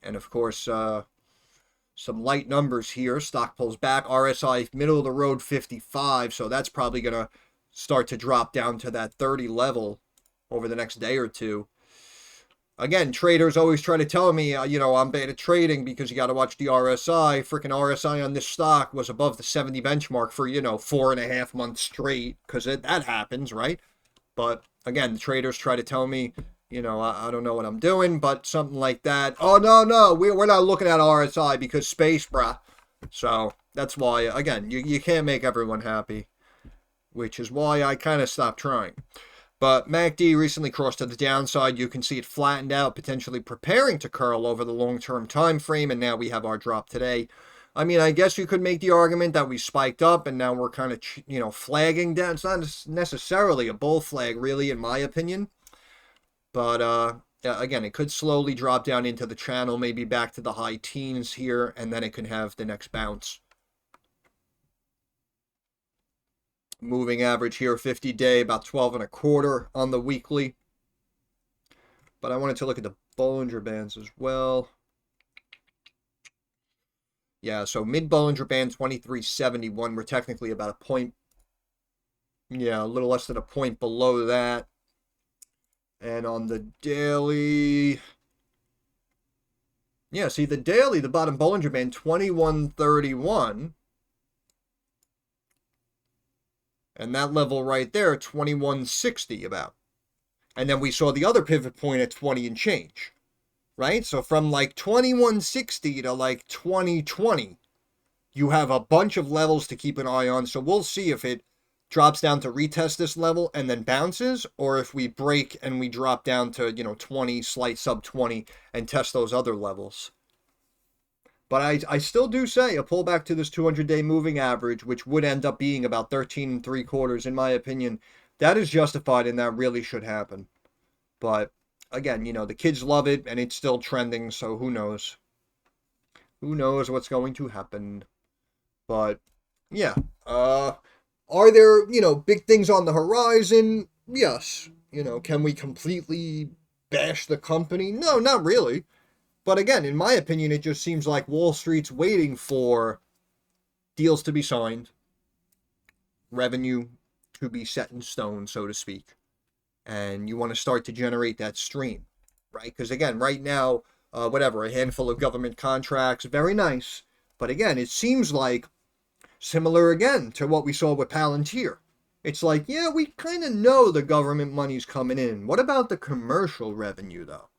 And of course, some light numbers here. Stock pulls back. RSI middle of the road 55, so that's probably going to start to drop down to that 30 level over the next day or two. again, traders always try to tell me, I'm bad at trading because you got to watch the RSI. Freaking RSI on this stock was above the 70 benchmark for, 4.5 months straight, because that happens, right? But again, the traders try to tell me, I don't know what I'm doing, but something like that. Oh, no, we're not looking at RSI because space, bruh. So that's why, again, you can't make everyone happy, which is why I kind of stopped trying. But MACD recently crossed to the downside. You can see it flattened out, potentially preparing to curl over the long-term time frame, and now we have our drop today. I mean, I guess you could make the argument that we spiked up and now we're kind of, flagging down. It's not necessarily a bull flag, really, in my opinion. But, again, it could slowly drop down into the channel, maybe back to the high teens here, and then it can have the next bounce. Moving average here, 50-day, about 12.25 on the weekly. But I wanted to look at the Bollinger Bands as well. Yeah, so mid-Bollinger Band, 2371. We're technically about a point, a little less than a point below that. And on the daily, see the daily, the bottom Bollinger Band, 2131. And that level right there, 2160 about. And then we saw the other pivot point at 20 and change. Right? So from like 2160 to like 2020, you have a bunch of levels to keep an eye on. So we'll see if it drops down to retest this level and then bounces, or if we break and we drop down to, 20, slight sub 20, and test those other levels. But I still do say a pullback to this 200-day moving average, which would end up being about 13.75, in my opinion, that is justified and that really should happen. But again, the kids love it and it's still trending, so who knows? Who knows what's going to happen? But yeah, are there, big things on the horizon? Yes. Can we completely bash the company? No, not really. But again, in my opinion, it just seems like Wall Street's waiting for deals to be signed, revenue to be set in stone, so to speak. And you want to start to generate that stream, right? Because again, right now, a handful of government contracts, very nice. But again, it seems like similar again to what we saw with Palantir. It's like, yeah, we kind of know the government money's coming in. What about the commercial revenue, though?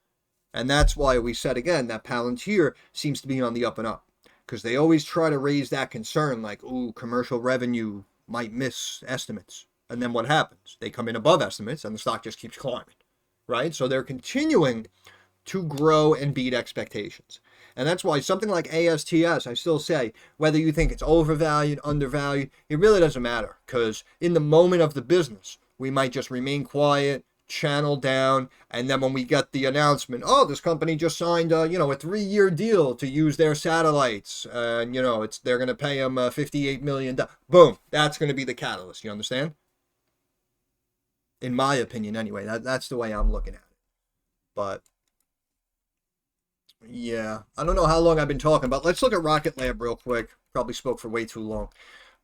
And that's why we said again that Palantir seems to be on the up and up. Because they always try to raise that concern like, ooh, commercial revenue might miss estimates. And then what happens? They come in above estimates and the stock just keeps climbing, right? So they're continuing to grow and beat expectations. And that's why something like ASTS, I still say, whether you think it's overvalued, undervalued, it really doesn't matter. Because in the moment of the business, we might just remain quiet, channel down, and then when we get the announcement, oh, this company just signed a 3-year deal to use their satellites, and they're going to pay them $58 million. Boom, that's going to be the catalyst. You understand? In my opinion, anyway, that's the way I'm looking at it. But yeah, I don't know how long I've been talking, but let's look at Rocket Lab real quick. Probably spoke for way too long.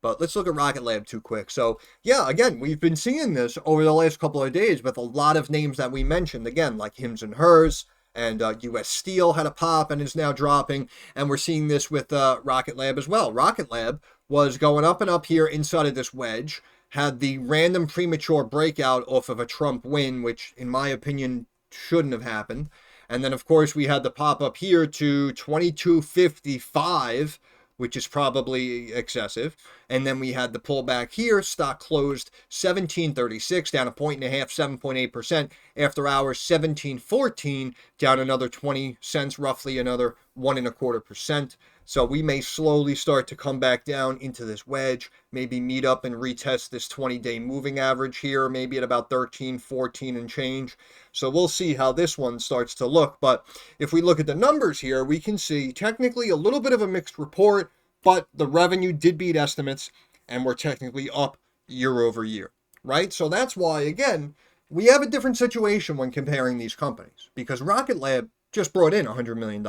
But let's look at Rocket Lab too quick. So, yeah, again, we've been seeing this over the last couple of days with a lot of names that we mentioned, again, like Hims and Hers, and US Steel had a pop and is now dropping, and we're seeing this with Rocket Lab as well. Rocket Lab was going up and up here inside of this wedge, had the random premature breakout off of a Trump win, which, in my opinion, shouldn't have happened. And then, of course, we had the pop up here to 2255, which is probably excessive. And then we had the pullback here. Stock closed 1736, down a point and a half, 7.8%. After hours, 1714, down another 20 cents, roughly another 1.25%. So we may slowly start to come back down into this wedge, maybe meet up and retest this 20-day moving average here, maybe at about 13, 14 and change. So we'll see how this one starts to look. But if we look at the numbers here, we can see technically a little bit of a mixed report, but the revenue did beat estimates, and we're technically up year over year, right? So that's why, again, we have a different situation when comparing these companies, because Rocket Lab just brought in $100 million.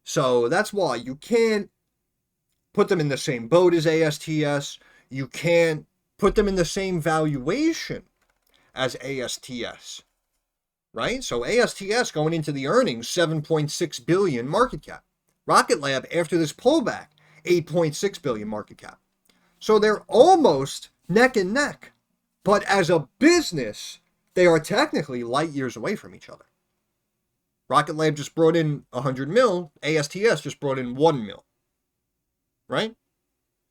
So that's why you can't put them in the same boat as ASTS. You can't put them in the same valuation as ASTS, right? So ASTS going into the earnings, 7.6 billion market cap. Rocket Lab, after this pullback, 8.6 billion market cap. So they're almost neck and neck. But as a business, they are technically light years away from each other. Rocket Lab just brought in 100 mil. ASTS just brought in 1 mil. Right?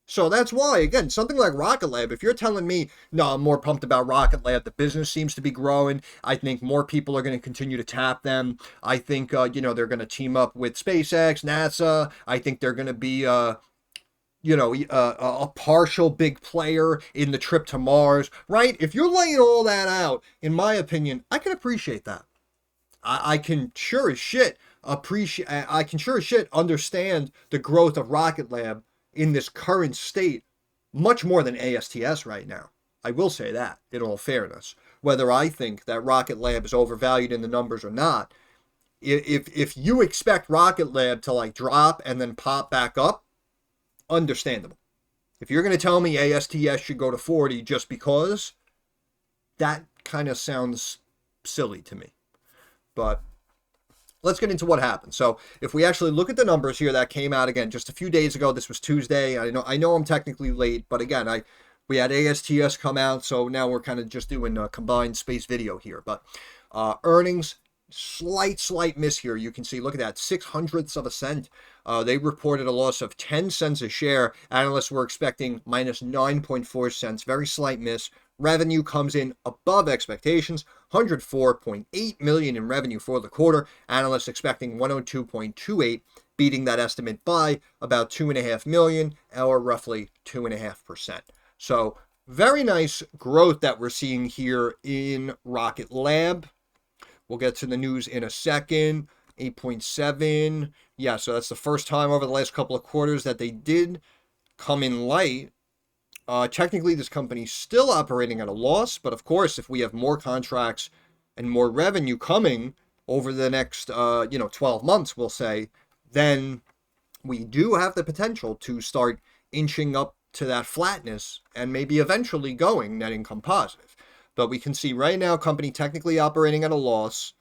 So that's why, again, something like Rocket Lab, if you're telling me, no, I'm more pumped about Rocket Lab, the business seems to be growing, I think more people are going to continue to tap them, I think, they're going to team up with SpaceX, NASA, I think they're going to be, a partial big player in the trip to Mars, right? If you're laying all that out, in my opinion, I can appreciate that. I can sure as shit understand the growth of Rocket Lab in this current state much more than ASTS right now. I will say that, in all fairness. Whether I think that Rocket Lab is overvalued in the numbers or not, if you expect Rocket Lab to like drop and then pop back up, understandable. If you're going to tell me ASTS should go to 40 just because, that kind of sounds silly to me. But let's get into what happened. So if we actually look at the numbers here that came out again just a few days ago, this was Tuesday. I know I'm technically late, but again, we had ASTS come out, so now we're kind of just doing a combined space video here. But earnings, slight miss here. You can see, look at that, 0.06 of a cent. They reported a loss of 10 cents a share. Analysts were expecting minus 9.4 cents. Very slight miss. Revenue comes in above expectations, 104.8 million in revenue for the quarter. Analysts expecting 102.28, beating that estimate by about 2.5 million, or roughly 2.5%. So very nice growth that we're seeing here in Rocket Lab. We'll get to the news in a second. 8.7. Yeah, so that's the first time over the last couple of quarters that they did come in light. Technically, this company's still operating at a loss, but of course, if we have more contracts and more revenue coming over the next, 12 months, we'll say, then we do have the potential to start inching up to that flatness and maybe eventually going net income positive. But we can see right now, company technically operating at a loss.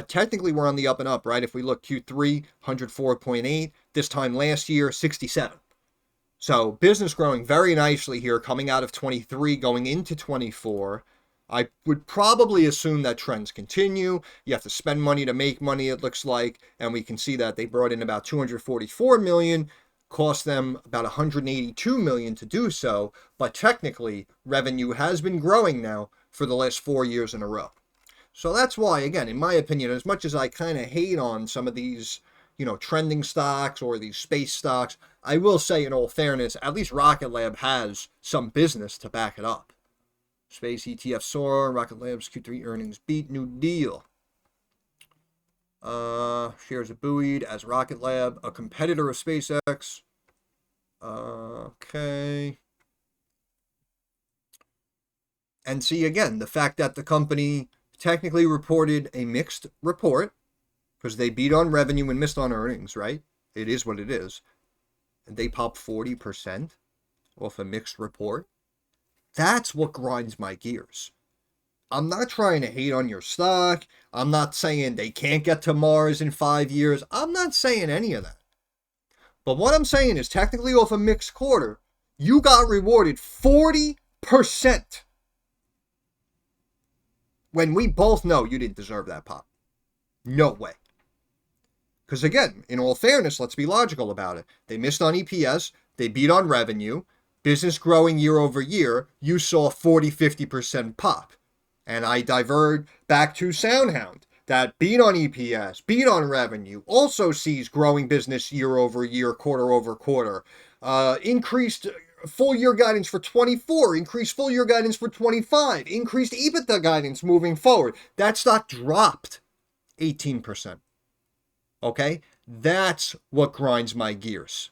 Technically, we're on the up and up, right? If we look Q3, 104.8. This time last year, 67. So business growing very nicely here, coming out of 23, going into 24. I would probably assume that trends continue. You have to spend money to make money, it looks like. And we can see that they brought in about 244 million, cost them about 182 million to do so. But technically, revenue has been growing now for the last 4 years in a row. So that's why, again, in my opinion, as much as I kind of hate on some of these, trending stocks or these space stocks, I will say, in all fairness, at least Rocket Lab has some business to back it up. Space ETF soar, Rocket Lab's Q3 earnings beat, new deal. Shares are buoyed as Rocket Lab, a competitor of SpaceX. Okay. And see, again, the fact that the company technically reported a mixed report, because they beat on revenue and missed on earnings, right? It is what it is. And they popped 40% off a mixed report. That's what grinds my gears. I'm not trying to hate on your stock. I'm not saying they can't get to Mars in 5 years. I'm not saying any of that. But what I'm saying is, technically off a mixed quarter, you got rewarded 40%. When we both know you didn't deserve that pop. No way. Because again, in all fairness, let's be logical about it. They missed on EPS. They beat on revenue. Business growing year over year. You saw 40-50% pop. And I divert back to SoundHound. That beat on EPS, beat on revenue, also sees growing business year over year, quarter over quarter. Increased full year guidance for 24, increased full year guidance for 25, increased EBITDA guidance moving forward. That stock dropped 18%. Okay? That's what grinds my gears.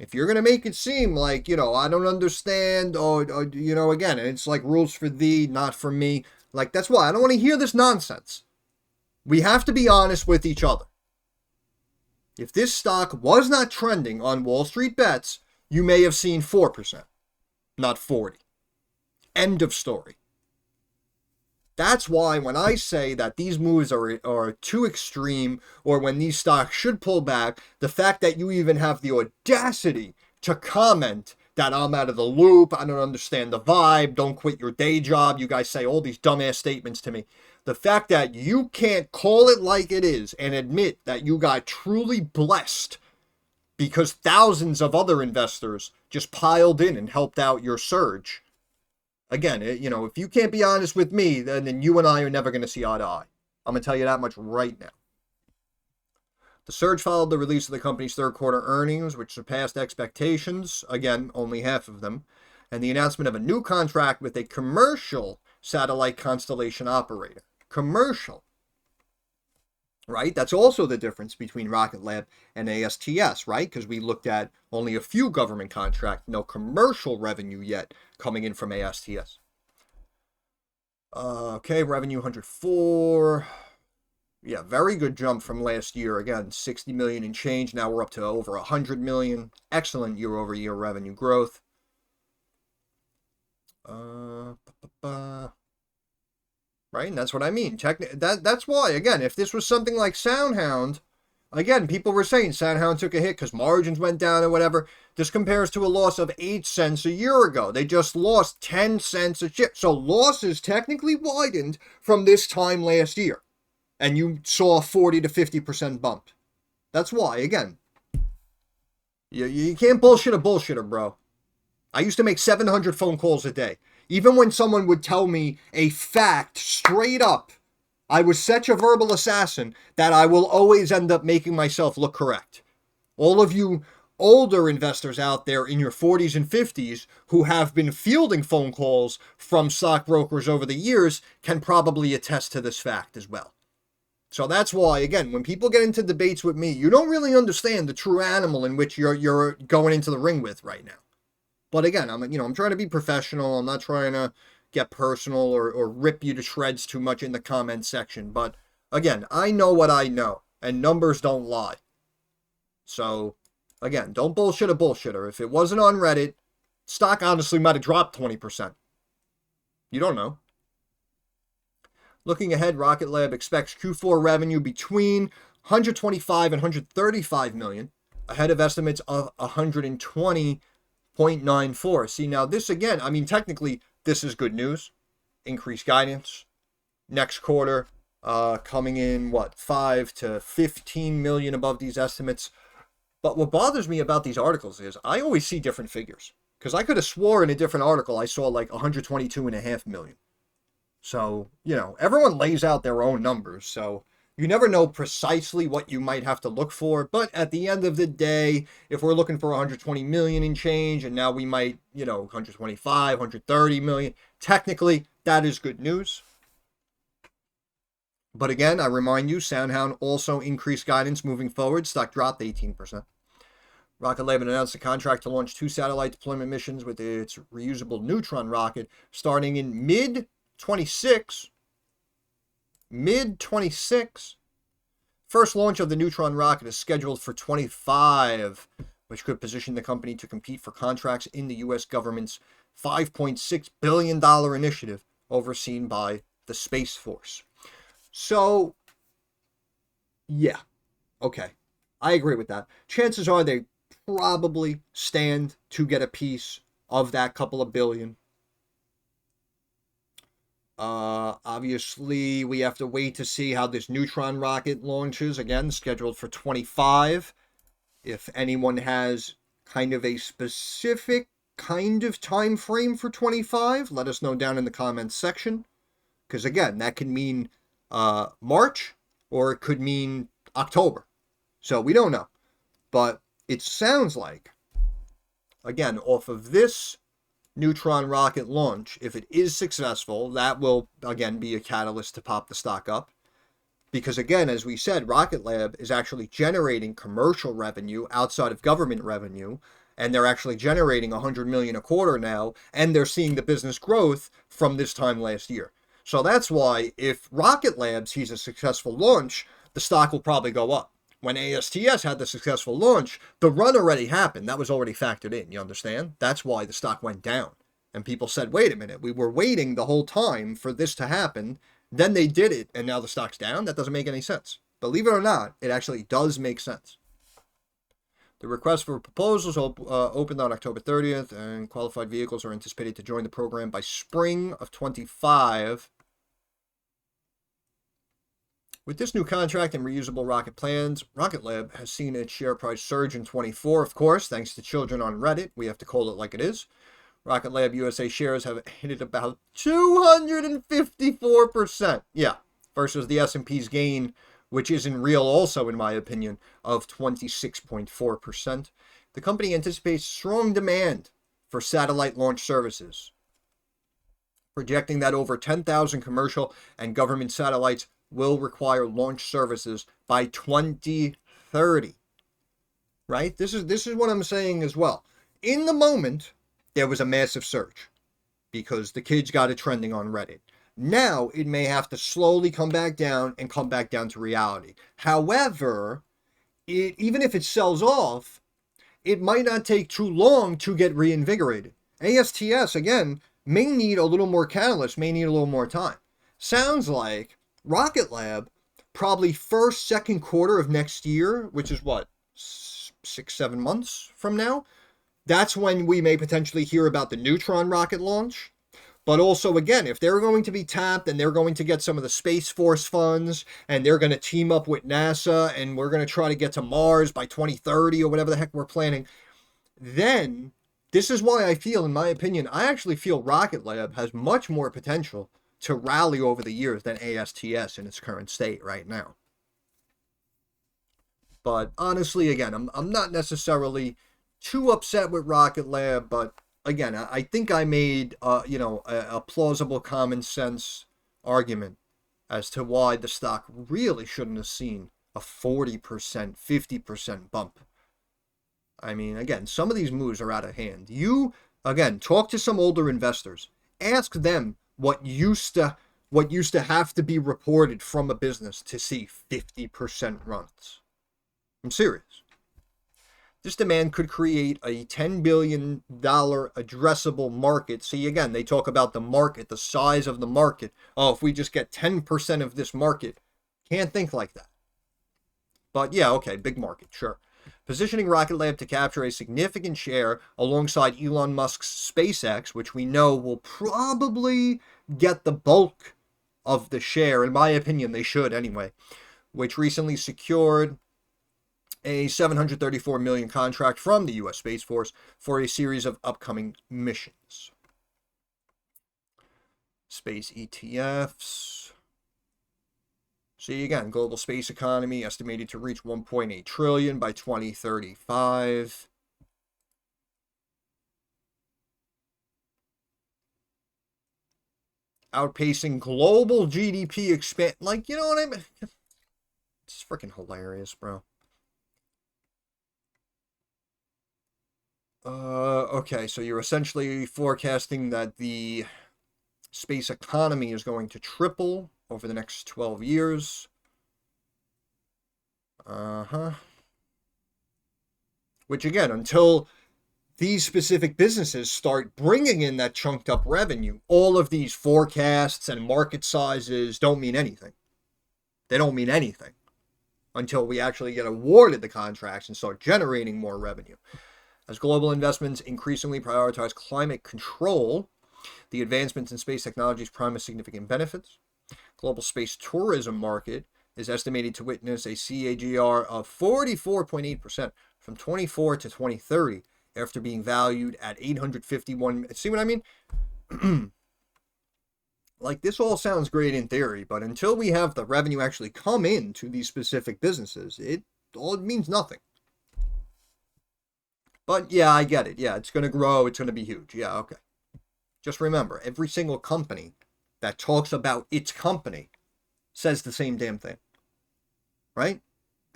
If you're going to make it seem like, I don't understand, or again, it's like rules for thee, not for me. Like, that's why I don't want to hear this nonsense. We have to be honest with each other. If this stock was not trending on Wall Street Bets, you may have seen 4%, not 40. End of story. That's why when I say that these moves are too extreme, or when these stocks should pull back, the fact that you even have the audacity to comment that I'm out of the loop, I don't understand the vibe, don't quit your day job, you guys say all these dumbass statements to me. The fact that you can't call it like it is and admit that you got truly blessed because thousands of other investors just piled in and helped out your surge. Again, if you can't be honest with me, then you and I are never going to see eye to eye. I'm going to tell you that much right now. The surge followed the release of the company's third quarter earnings, which surpassed expectations, again, only half of them, and the announcement of a new contract with a commercial satellite constellation operator. Commercial. Right? That's also the difference between Rocket Lab and ASTS, right? Because we looked at only a few government contracts, no commercial revenue yet coming in from ASTS. Okay, revenue 104. Yeah, very good jump from last year. Again, 60 million and change. Now we're up to over 100 million. Excellent year-over-year revenue growth. Right? And that's what I mean. That's why, again, if this was something like SoundHound, again, people were saying SoundHound took a hit because margins went down or whatever. This compares to a loss of 8 cents a year ago. They just lost 10 cents a share. So losses technically widened from this time last year. And you saw a 40 to 50% bump. That's why, again, you can't bullshit a bullshitter, bro. I used to make 700 phone calls a day. Even when someone would tell me a fact straight up, I was such a verbal assassin that I will always end up making myself look correct. All of you older investors out there in your 40s and 50s who have been fielding phone calls from stockbrokers over the years can probably attest to this fact as well. So that's why, again, when people get into debates with me, you don't really understand the true animal in which you're going into the ring with right now. But again, I'm trying to be professional. I'm not trying to get personal or rip you to shreds too much in the comment section. But again, I know what I know, and numbers don't lie. So again, don't bullshit a bullshitter. If it wasn't on Reddit, stock honestly might have dropped 20%. You don't know. Looking ahead, Rocket Lab expects Q4 revenue between 125 and 135 million, ahead of estimates of 120.94. See, now this again, technically, this is good news. Increased guidance. Next quarter, coming in, 5 to 15 million above these estimates. But what bothers me about these articles is I always see different figures. Because I could have swore in a different article I saw like 122.5 million. So, everyone lays out their own numbers. So you never know precisely what you might have to look for. But at the end of the day, if we're looking for 120 million in change, and now we might, 125, 130 million, technically that is good news. But again, I remind you, SoundHound also increased guidance moving forward. Stock dropped 18%. Rocket Lab announced a contract to launch 2 satellite deployment missions with its reusable Neutron rocket starting in mid-26. First launch of the Neutron rocket is scheduled for 25, which could position the company to compete for contracts in the U.S. government's $5.6 billion initiative overseen by the Space Force. So, yeah, okay, I agree with that. Chances are they probably stand to get a piece of that couple of billion. Obviously, we have to wait to see how this Neutron rocket launches, again, scheduled for 25. If anyone has kind of a specific kind of time frame for 25, let us know down in the comments section. Because, again, that could mean March, or it could mean October. So we don't know. But it sounds like, again, off of this Neutron rocket launch, if it is successful, that will, again, be a catalyst to pop the stock up. Because, again, as we said, Rocket Lab is actually generating commercial revenue outside of government revenue, and they're actually generating 100 million a quarter now, and they're seeing the business growth from this time last year. So that's why if Rocket Lab sees a successful launch, the stock will probably go up. When ASTS had the successful launch, the run already happened. That was already factored in, you understand? That's why the stock went down. And people said, wait a minute, we were waiting the whole time for this to happen. Then they did it, and now the stock's down? That doesn't make any sense. Believe it or not, it actually does make sense. The request for proposals opened on October 30th, and qualified vehicles are anticipated to join the program by spring of 25. With this new contract and reusable rocket plans, Rocket Lab has seen its share price surge in 24, of course, thanks to children on Reddit. We have to call it like it is. Rocket Lab USA shares have hit about 254%. Yeah, versus the S&P's gain, which isn't real also, in my opinion, of 26.4%. The company anticipates strong demand for satellite launch services, projecting that over 10,000 commercial and government satellites will require launch services by 2030. Right? This is what I'm saying as well. In the moment, there was a massive surge because the kids got it trending on Reddit. Now it may have to slowly come back down and come back down to reality. However, even if it sells off, it might not take too long to get reinvigorated. ASTS, again, may need a little more catalyst, may need a little more time. Sounds like Rocket Lab, probably first, second quarter of next year, which is what, 6-7 months from now? That's when we may potentially hear about the Neutron rocket launch. But also, again, if they're going to be tapped and they're going to get some of the Space Force funds and they're going to team up with NASA and we're going to try to get to Mars by 2030 or whatever the heck we're planning, then this is why I feel, in my opinion, I actually feel Rocket Lab has much more potential to rally over the years than ASTS in its current state right now. But honestly, again, I'm not necessarily too upset with Rocket Lab, but again, I think I made a plausible common sense argument as to why the stock really shouldn't have seen a 40%, 50% bump. I mean, again, some of these moves are out of hand. You, again, talk to some older investors. Ask them what used to have to be reported from a business to see 50% runs. I'm serious. This demand could create a $10 billion addressable market. See, again, they talk about the market, the size of the market. Oh, if we just get 10% of this market, can't think like that. But yeah, okay, big market, sure. Positioning Rocket Lab to capture a significant share alongside Elon Musk's SpaceX, which we know will probably get the bulk of the share. In my opinion, they should anyway, which recently secured a $734 million contract from the U.S. Space Force for a series of upcoming missions. Space ETFs. See, again, global space economy estimated to reach 1.8 trillion by 2035. Outpacing global GDP expand. Like, you know what I mean? It's freaking hilarious, bro. Okay, so you're essentially forecasting that the space economy is going to triple over the next 12 years. Which again, until these specific businesses start bringing in that chunked up revenue, all of these forecasts and market sizes don't mean anything. They don't mean anything until we actually get awarded the contracts and start generating more revenue. As global investments increasingly prioritize climate control, the advancements in space technologies promise significant benefits. Global space tourism market is estimated to witness a CAGR of 44.8% from 24 to 2030 after being valued at 851. See what I mean? Like, this all sounds great in theory, but until we have the revenue actually come in to these specific businesses, it means nothing. But yeah, I get it. Yeah, it's going to grow. It's going to be huge. Yeah, okay. Just remember, every single company that talks about its company says the same damn thing. Right?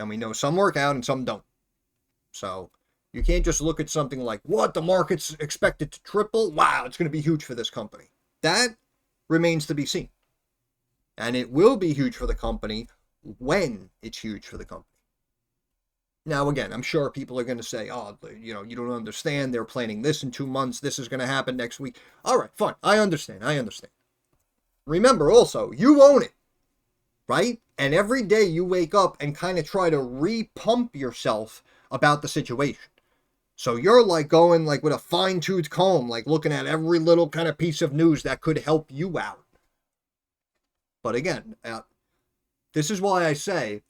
And we know some work out and some don't. So you can't just look at something like, what, the market's expected to triple? Wow, it's going to be huge for this company. That remains to be seen. And it will be huge for the company when it's huge for the company. Now, again, I'm sure people are going to say, oh, you don't understand. They're planning this in 2 months. This is going to happen next week. All right, fine. I understand. Remember also, you own it, right? And every day you wake up and kind of try to repump yourself about the situation. So you're like going like with a fine-tooth comb, like looking at every little kind of piece of news that could help you out. But again, this is why I say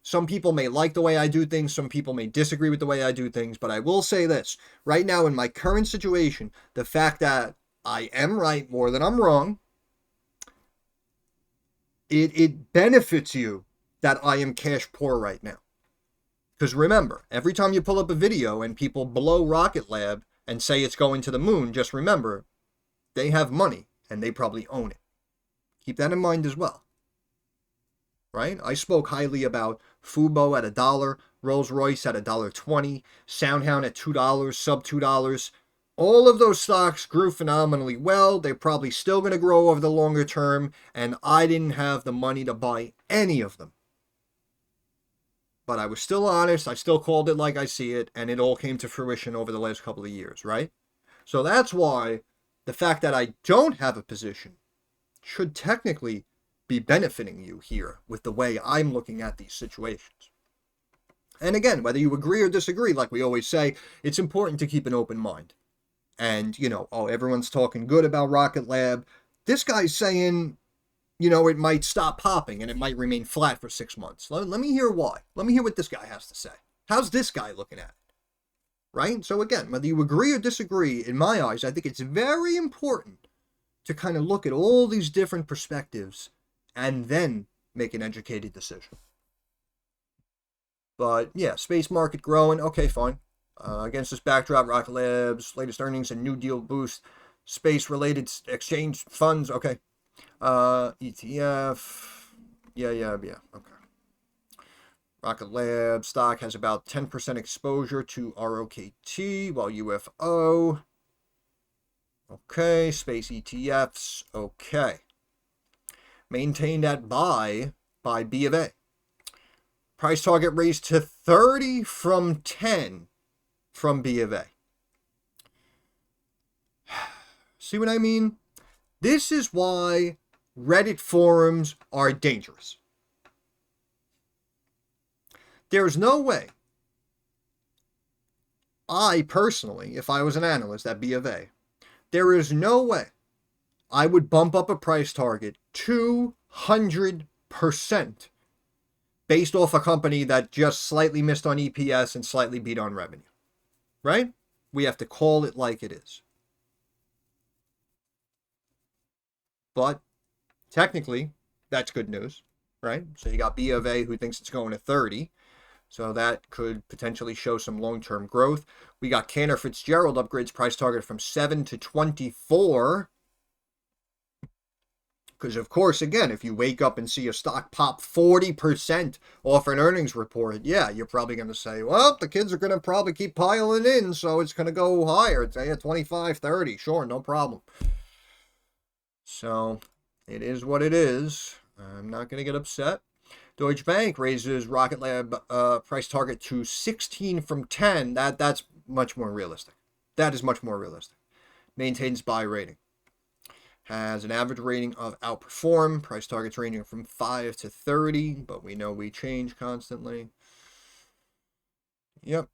some people may like the way I do things. Some people may disagree with the way I do things. But I will say this. Right now, in my current situation, the fact that I am right more than I'm wrong, it benefits you that I am cash poor right now. Because remember, every time you pull up a video and people blow Rocket Lab and say it's going to the moon, just remember, they have money and they probably own it. Keep that in mind as well. Right? I spoke highly about Fubo at $1, Rolls-Royce at $1.20, SoundHound at $2, sub $2. All of those stocks grew phenomenally well. They're probably still going to grow over the longer term, and I didn't have the money to buy any of them. But I was still honest. I still called it like I see it, and it all came to fruition over the last couple of years, right? So that's why the fact that I don't have a position should technically be benefiting you here with the way I'm looking at these situations. And again, whether you agree or disagree, like we always say, it's important to keep an open mind. And, everyone's talking good about Rocket Lab. This guy's saying, it might stop popping and it might remain flat for 6 months. Let me hear why. Let me hear what this guy has to say. How's this guy looking at it? Right? So again, whether you agree or disagree, in my eyes, I think it's very important to kind of look at all these different perspectives and then make an educated decision. But yeah, space market growing. Okay, fine. Against this backdrop, Rocket Lab's latest earnings and New Deal boost space-related exchange funds. Okay. ETF. Yeah. Okay. Rocket Lab stock has about 10% exposure to ROKT, while UFO. Okay. Space ETFs. Okay. Maintained at buy by B of A. Price target raised to 30 from 10 from B of A. See what I mean? This is why Reddit forums are dangerous. There's no way I personally, if I was an analyst at B of A, there is no way I would bump up a price target 200% based off a company that just slightly missed on EPS and slightly beat on revenue. Right? We have to call it like it is. But technically, that's good news, right? So you got B of A who thinks it's going to 30. So that could potentially show some long-term growth. We got Cantor Fitzgerald upgrades price target from 7 to 24. Because, of course, again, if you wake up and see a stock pop 40% off an earnings report, yeah, you're probably going to say, well, the kids are going to probably keep piling in, so it's going to go higher. It's 25, 30. Sure, no problem. So it is what it is. I'm not going to get upset. Deutsche Bank raises Rocket Lab price target to 16 from 10. That's much more realistic. That is much more realistic. Maintains buy rating. Has an average rating of outperform. Price targets ranging from 5 to 30, but we know we change constantly. Yep.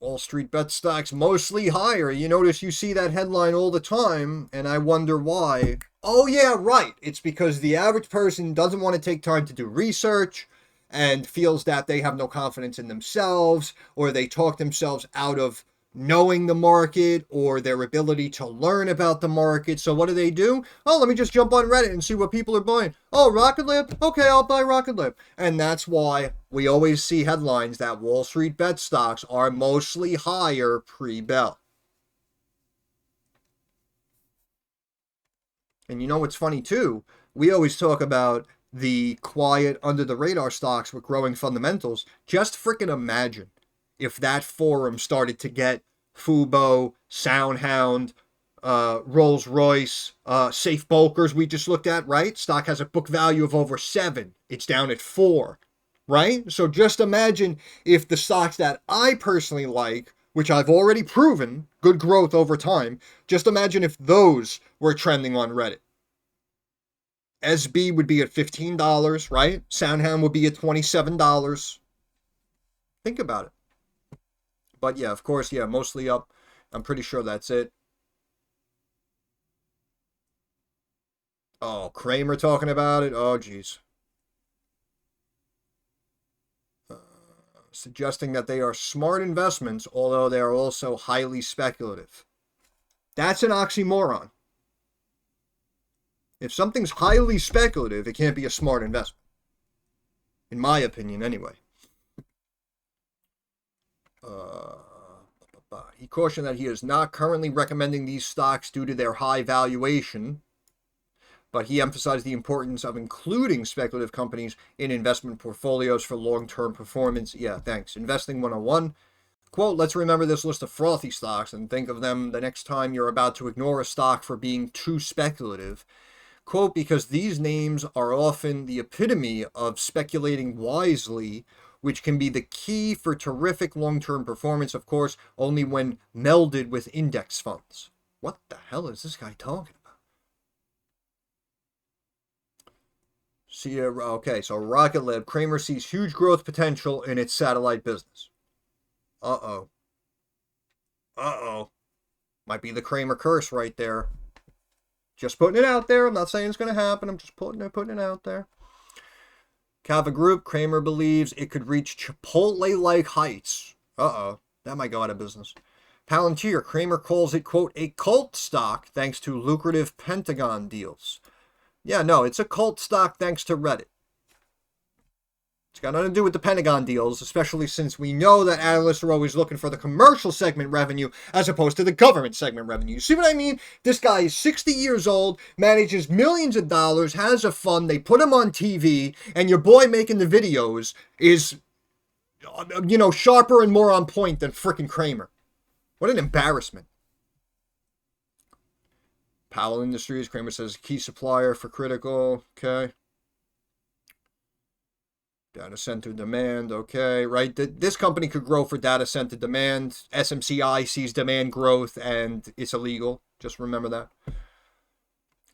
Wall Street bet stocks mostly higher. You notice you see that headline all the time, and I wonder why. Oh, yeah, right. It's because the average person doesn't want to take time to do research and feels that they have no confidence in themselves, or they talk themselves out of knowing the market or their ability to learn about the market. So what do? Oh, let me just jump on Reddit and see what people are buying. Oh, Rocket Lab? Okay, I'll buy Rocket Lab. And that's why we always see headlines that Wall Street bet stocks are mostly higher pre-bell. And you know what's funny too? We always talk about the quiet under the radar stocks with growing fundamentals. Just freaking imagine if that forum started to get Fubo, SoundHound, Rolls-Royce, Safe Bulkers we just looked at, right? Stock has a book value of over 7. It's down at 4. right? So just imagine if the stocks that I personally like, which I've already proven good growth over time, just imagine if those were trending on Reddit. SB would be at $15, right? Soundhound would be at $27. Think about it. But yeah, of course, yeah, mostly up. I'm pretty sure that's it. Oh, Kramer talking about it. Oh, geez. Suggesting that they are smart investments, although they are also highly speculative. That's an oxymoron. If something's highly speculative, it can't be a smart investment. In my opinion, anyway. He cautioned that he is not currently recommending these stocks due to their high valuation, but he emphasized the importance of including speculative companies in investment portfolios for long-term performance. Yeah, thanks. Investing 101. Quote, let's remember this list of frothy stocks and think of them the next time you're about to ignore a stock for being too speculative. Quote, because these names are often the epitome of speculating wisely, which can be the key for terrific long-term performance, of course, only when melded with index funds. What the hell is this guy talking about? See, okay, so RKLB, Kramer sees huge growth potential in its satellite business. Uh-oh. Uh-oh. Might be the Kramer curse right there. Just putting it out there. I'm not saying it's going to happen. I'm just putting it out there. Kava Group, Kramer believes it could reach Chipotle-like heights. Uh-oh. That might go out of business. Palantir, Kramer calls it, quote, a cult stock thanks to lucrative Pentagon deals. Yeah, no, it's a cult stock thanks to Reddit. It's got nothing to do with the Pentagon deals, especially since we know that analysts are always looking for the commercial segment revenue as opposed to the government segment revenue. You see what I mean? This guy is 60 years old, manages millions of dollars, has a fund, they put him on TV, and your boy making the videos is, you know, sharper and more on point than frickin' Kramer. What an embarrassment. Powell Industries, Kramer says key supplier for critical, okay. Data center demand, okay, right? This company could grow for data center demand. SMCI sees demand growth and it's illegal. Just remember that.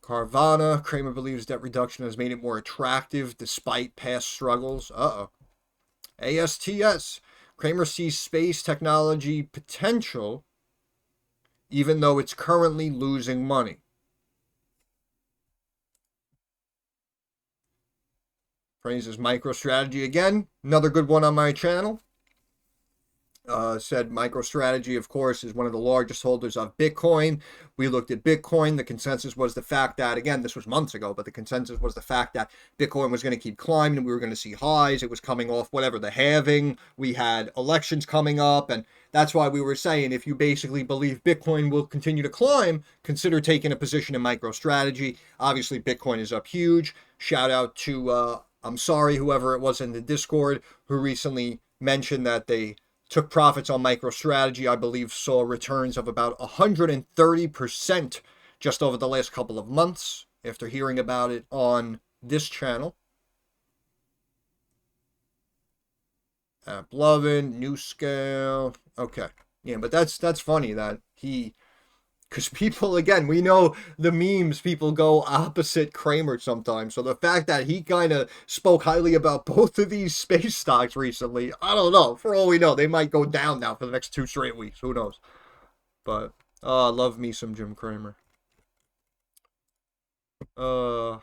Carvana, Kramer believes debt reduction has made it more attractive despite past struggles. Uh-oh. ASTS, Kramer sees space technology potential even though it's currently losing money. Praises MicroStrategy again. Another good one on my channel. Said MicroStrategy, of course, is one of the largest holders of Bitcoin. We looked at Bitcoin. The consensus was the fact that, again, this was months ago, but the consensus was the fact that Bitcoin was going to keep climbing. We were going to see highs. It was coming off whatever the halving. We had elections coming up, and that's why we were saying if you basically believe Bitcoin will continue to climb, consider taking a position in MicroStrategy. Obviously, Bitcoin is up huge. Shout out to I'm sorry, whoever it was in the Discord who recently mentioned that they took profits on MicroStrategy. I believe saw returns of about 130% just over the last couple of months after hearing about it on this channel. AppLovin, New Scale. Okay. Yeah, but that's funny that he... Because people, again, we know the memes, people go opposite Kramer sometimes. So the fact that he kind of spoke highly about both of these space stocks recently, I don't know. For all we know, they might go down now for the next 2 straight weeks. Who knows? But, I love me some Jim Kramer. So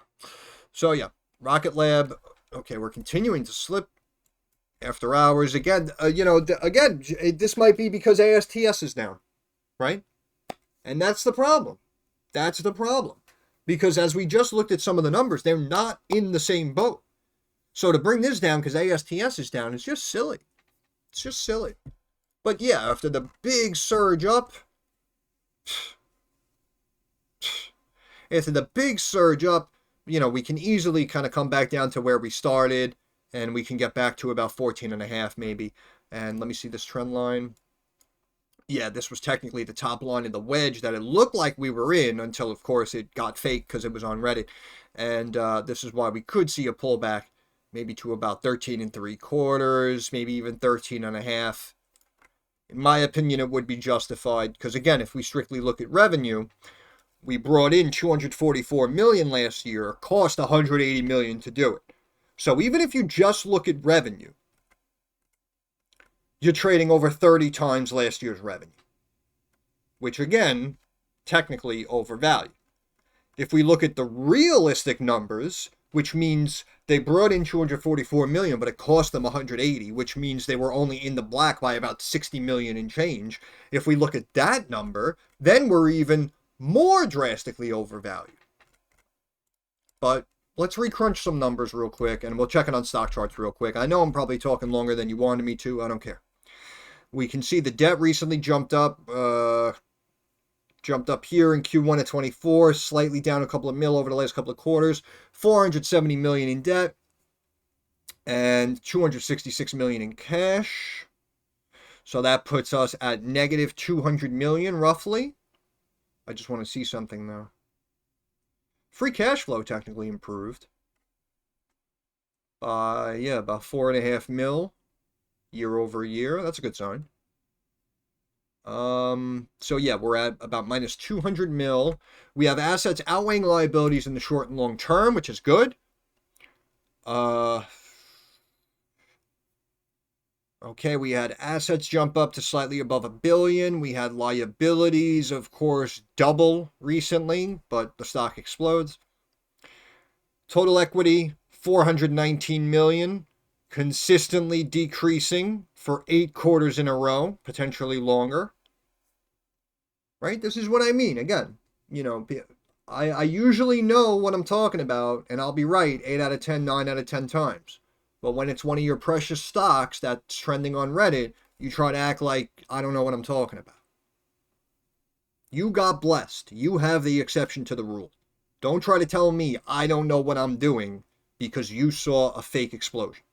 yeah, Rocket Lab. Okay, we're continuing to slip after hours. Again, again, this might be because ASTS is down, right? And that's the problem. That's the problem. Because as we just looked at some of the numbers, they're not in the same boat. So to bring this down because ASTS is down is just silly. It's just silly. But yeah, after the big surge up, we can easily kind of come back down to where we started and we can get back to about 14.5 maybe. And let me see this trend line. Yeah, this was technically the top line of the wedge that it looked like we were in until, of course, it got fake because it was on Reddit. And this is why we could see a pullback maybe to about 13 and 3/4, maybe even 13 and a half. In my opinion, it would be justified because, again, if we strictly look at revenue, we brought in 244 million last year, cost 180 million to do it. So even if you just look at revenue, you're trading over 30 times last year's revenue, which again, technically overvalued. If we look at the realistic numbers, which means they brought in 244 million, but it cost them 180, which means they were only in the black by about 60 million and change. If we look at that number, then we're even more drastically overvalued. But let's recrunch some numbers real quick, and we'll check it on stock charts real quick. I know I'm probably talking longer than you wanted me to. I don't care. We can see the debt recently jumped up here in Q1 of 24, slightly down a couple of mil over the last couple of quarters, 470 million in debt and 266 million in cash. So that puts us at negative 200 million roughly. I just want to see something though. Free cash flow technically improved by, about 4.5 mil year over year. That's a good sign. So yeah, we're at about minus 200 mil. We have assets outweighing liabilities in the short and long term, which is good. Okay, we had assets jump up to slightly above $1 billion. We had liabilities, of course, double recently, but the stock explodes. Total equity, 419 million, consistently decreasing for 8 quarters in a row, potentially longer. Right? This is what I mean. Again, I usually know what I'm talking about, and I'll be right 8 out of 10, 9 out of 10 times. But when it's one of your precious stocks that's trending on Reddit, you try to act like I don't know what I'm talking about. You got blessed. You have the exception to the rule. Don't try to tell me I don't know what I'm doing because you saw a fake explosion.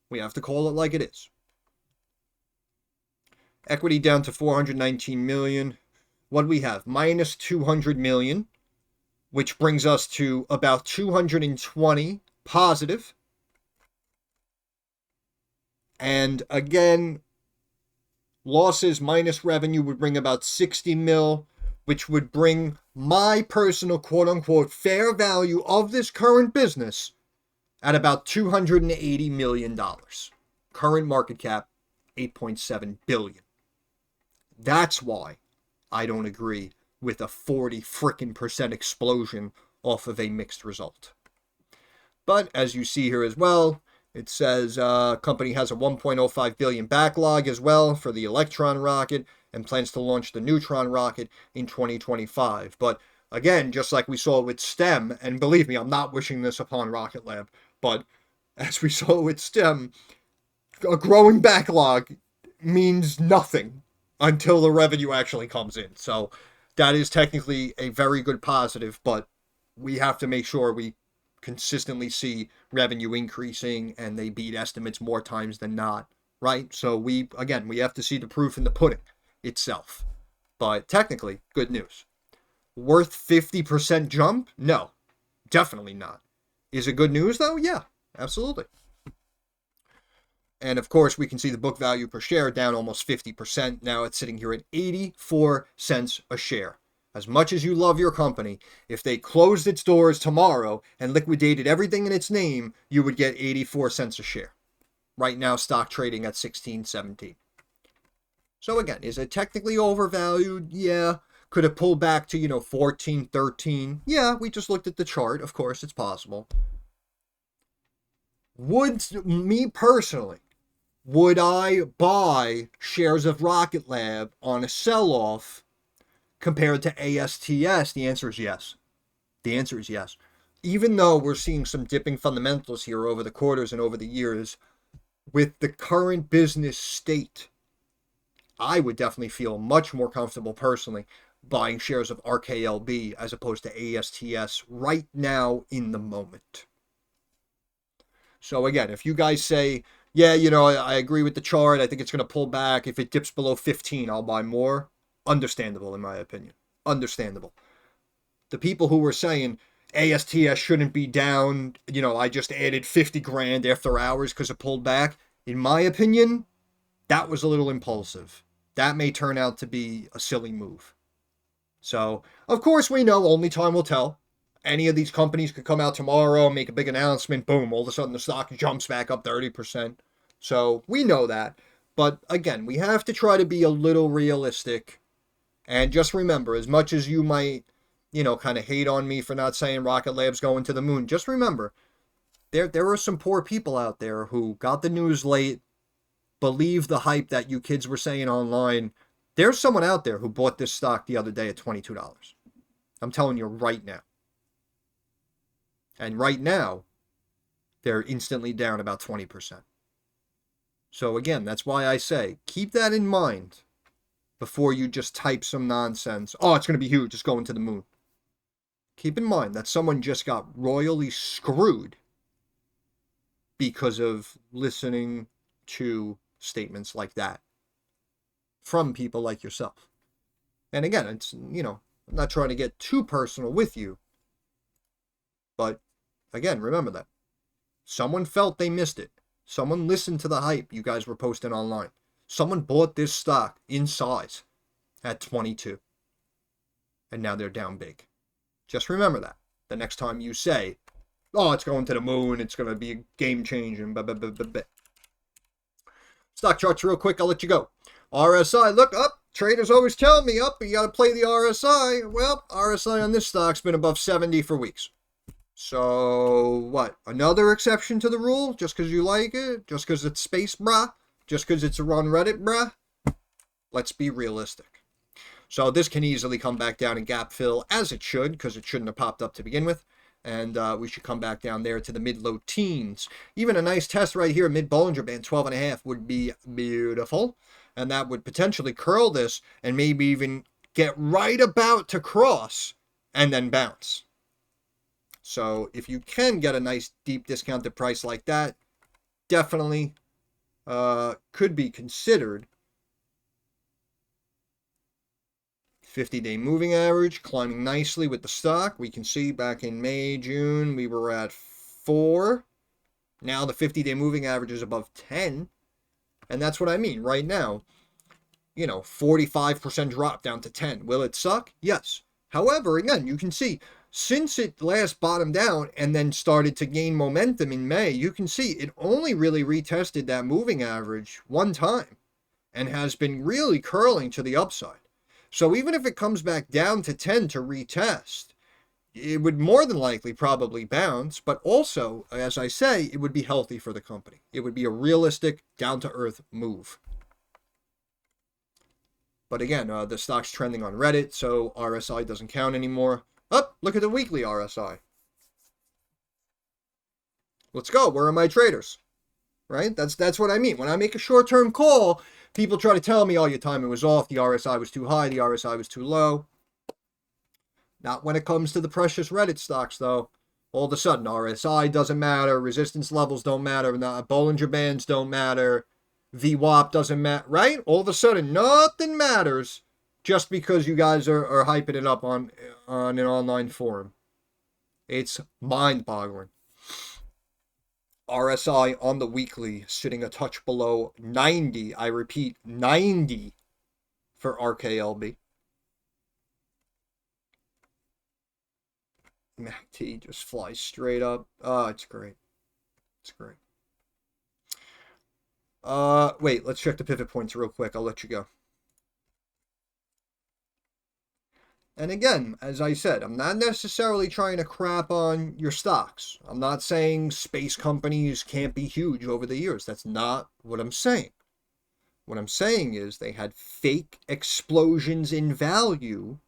We have to call it like it is. Equity down to 419 million. What do we have? Minus 200 million, which brings us to about 220 positive. And again, losses minus revenue would bring about 60 mil, which would bring my personal quote-unquote fair value of this current business at about $280 million. Current market cap, 8.7 billion. That's why I don't agree with a 40% explosion off of a mixed result. But as you see here as well, it says company has a 1.05 billion backlog as well for the Electron rocket and plans to launch the Neutron rocket in 2025. But again, just like we saw with STEM, and believe me, I'm not wishing this upon Rocket Lab, but as we saw with STEM, a growing backlog means nothing until the revenue actually comes in. So that is technically a very good positive, but we have to make sure we consistently see revenue increasing and they beat estimates more times than not, right? So we have to see the proof in the pudding itself. But technically, good news. Worth 50% jump? No, definitely not. Is it good news though? Yeah, absolutely. And of course, we can see the book value per share down almost 50%. Now it's sitting here at 84 cents a share. As much as you love your company, if they closed its doors tomorrow and liquidated everything in its name, you would get 84 cents a share. Right now, stock trading at 16, 17. So again, is it technically overvalued? Yeah. Could it pull back to, 14, 13? Yeah, we just looked at the chart. Of course, it's possible. Me personally, would I buy shares of Rocket Lab on a sell-off compared to ASTS? The answer is yes. The answer is yes. Even though we're seeing some dipping fundamentals here over the quarters and over the years, with the current business state, I would definitely feel much more comfortable personally buying shares of RKLB as opposed to ASTS right now in the moment. So again, if you guys say, yeah, I agree with the chart, I think it's going to pull back. If it dips below 15, I'll buy more. Understandable, in my opinion. Understandable. The people who were saying ASTS shouldn't be down. I just added 50 grand after hours because it pulled back. In my opinion, that was a little impulsive. That may turn out to be a silly move. So, of course, we know only time will tell. Any of these companies could come out tomorrow, make a big announcement, boom, all of a sudden the stock jumps back up 30%. So, we know that. But again, we have to try to be a little realistic. And just remember, as much as you might, kind of hate on me for not saying Rocket Lab's going to the moon, just remember, there are some poor people out there who got the news late, believe the hype that you kids were saying online. There's someone out there who bought this stock the other day at $22. I'm telling you right now. And right now, they're instantly down about 20%. So again, that's why I say, keep that in mind before you just type some nonsense. Oh, it's going to be huge. It's going to the moon. Keep in mind that someone just got royally screwed because of listening to statements like that from people like yourself. And again, it's, I'm not trying to get too personal with you, but again, remember that. Someone felt they missed it. Someone listened to the hype you guys were posting online. Someone bought this stock in size at 22. And now they're down big. Just remember that. The next time you say, oh, it's going to the moon, it's going to be a game changing, blah, blah, blah, blah, blah. Stock charts real quick, I'll let you go. RSI, look up. Traders always tell me, up, you got to play the RSI. Well, RSI on this stock's been above 70 for weeks. So, what? Another exception to the rule? Just because you like it? Just because it's space, brah? Just because it's on Reddit, brah? Let's be realistic. So this can easily come back down and gap fill, as it should, because it shouldn't have popped up to begin with. And we should come back down there to the mid-low teens. Even a nice test right here, mid-Bollinger Band, 12.5, would be beautiful. And that would potentially curl this and maybe even get right about to cross and then bounce. So if you can get a nice deep discounted price like that, definitely could be considered. 50-day moving average climbing nicely with the stock. We can see back in May, June, we were at 4. Now the 50-day moving average is above 10. And that's what I mean right now. 45% drop down to 10. Will it suck? Yes. However, again, you can see since it last bottomed out and then started to gain momentum in May, you can see it only really retested that moving average one time and has been really curling to the upside. So even if it comes back down to 10 to retest, it would more than likely probably bounce, but also, as I say, it would be healthy for the company. It would be a realistic, down-to-earth move. But again, the stock's trending on Reddit, so RSI doesn't count anymore. Oh, look at the weekly RSI. Let's go. Where are my traders? Right? That's what I mean. When I make a short-term call, people try to tell me, oh, your timing was off, the RSI was too high, the RSI was too low. Not when it comes to the precious Reddit stocks, though. All of a sudden, RSI doesn't matter, resistance levels don't matter, Bollinger Bands don't matter, VWAP doesn't matter, right? All of a sudden, nothing matters just because you guys are hyping it up on an online forum. It's mind-boggling. RSI on the weekly sitting a touch below 90. I repeat, 90 for RKLB. MACD just flies straight up. Oh, it's great. It's great. Wait, let's check the pivot points real quick. I'll let you go. And again, as I said, I'm not necessarily trying to crap on your stocks. I'm not saying space companies can't be huge over the years. That's not what I'm saying. What I'm saying is they had fake explosions in value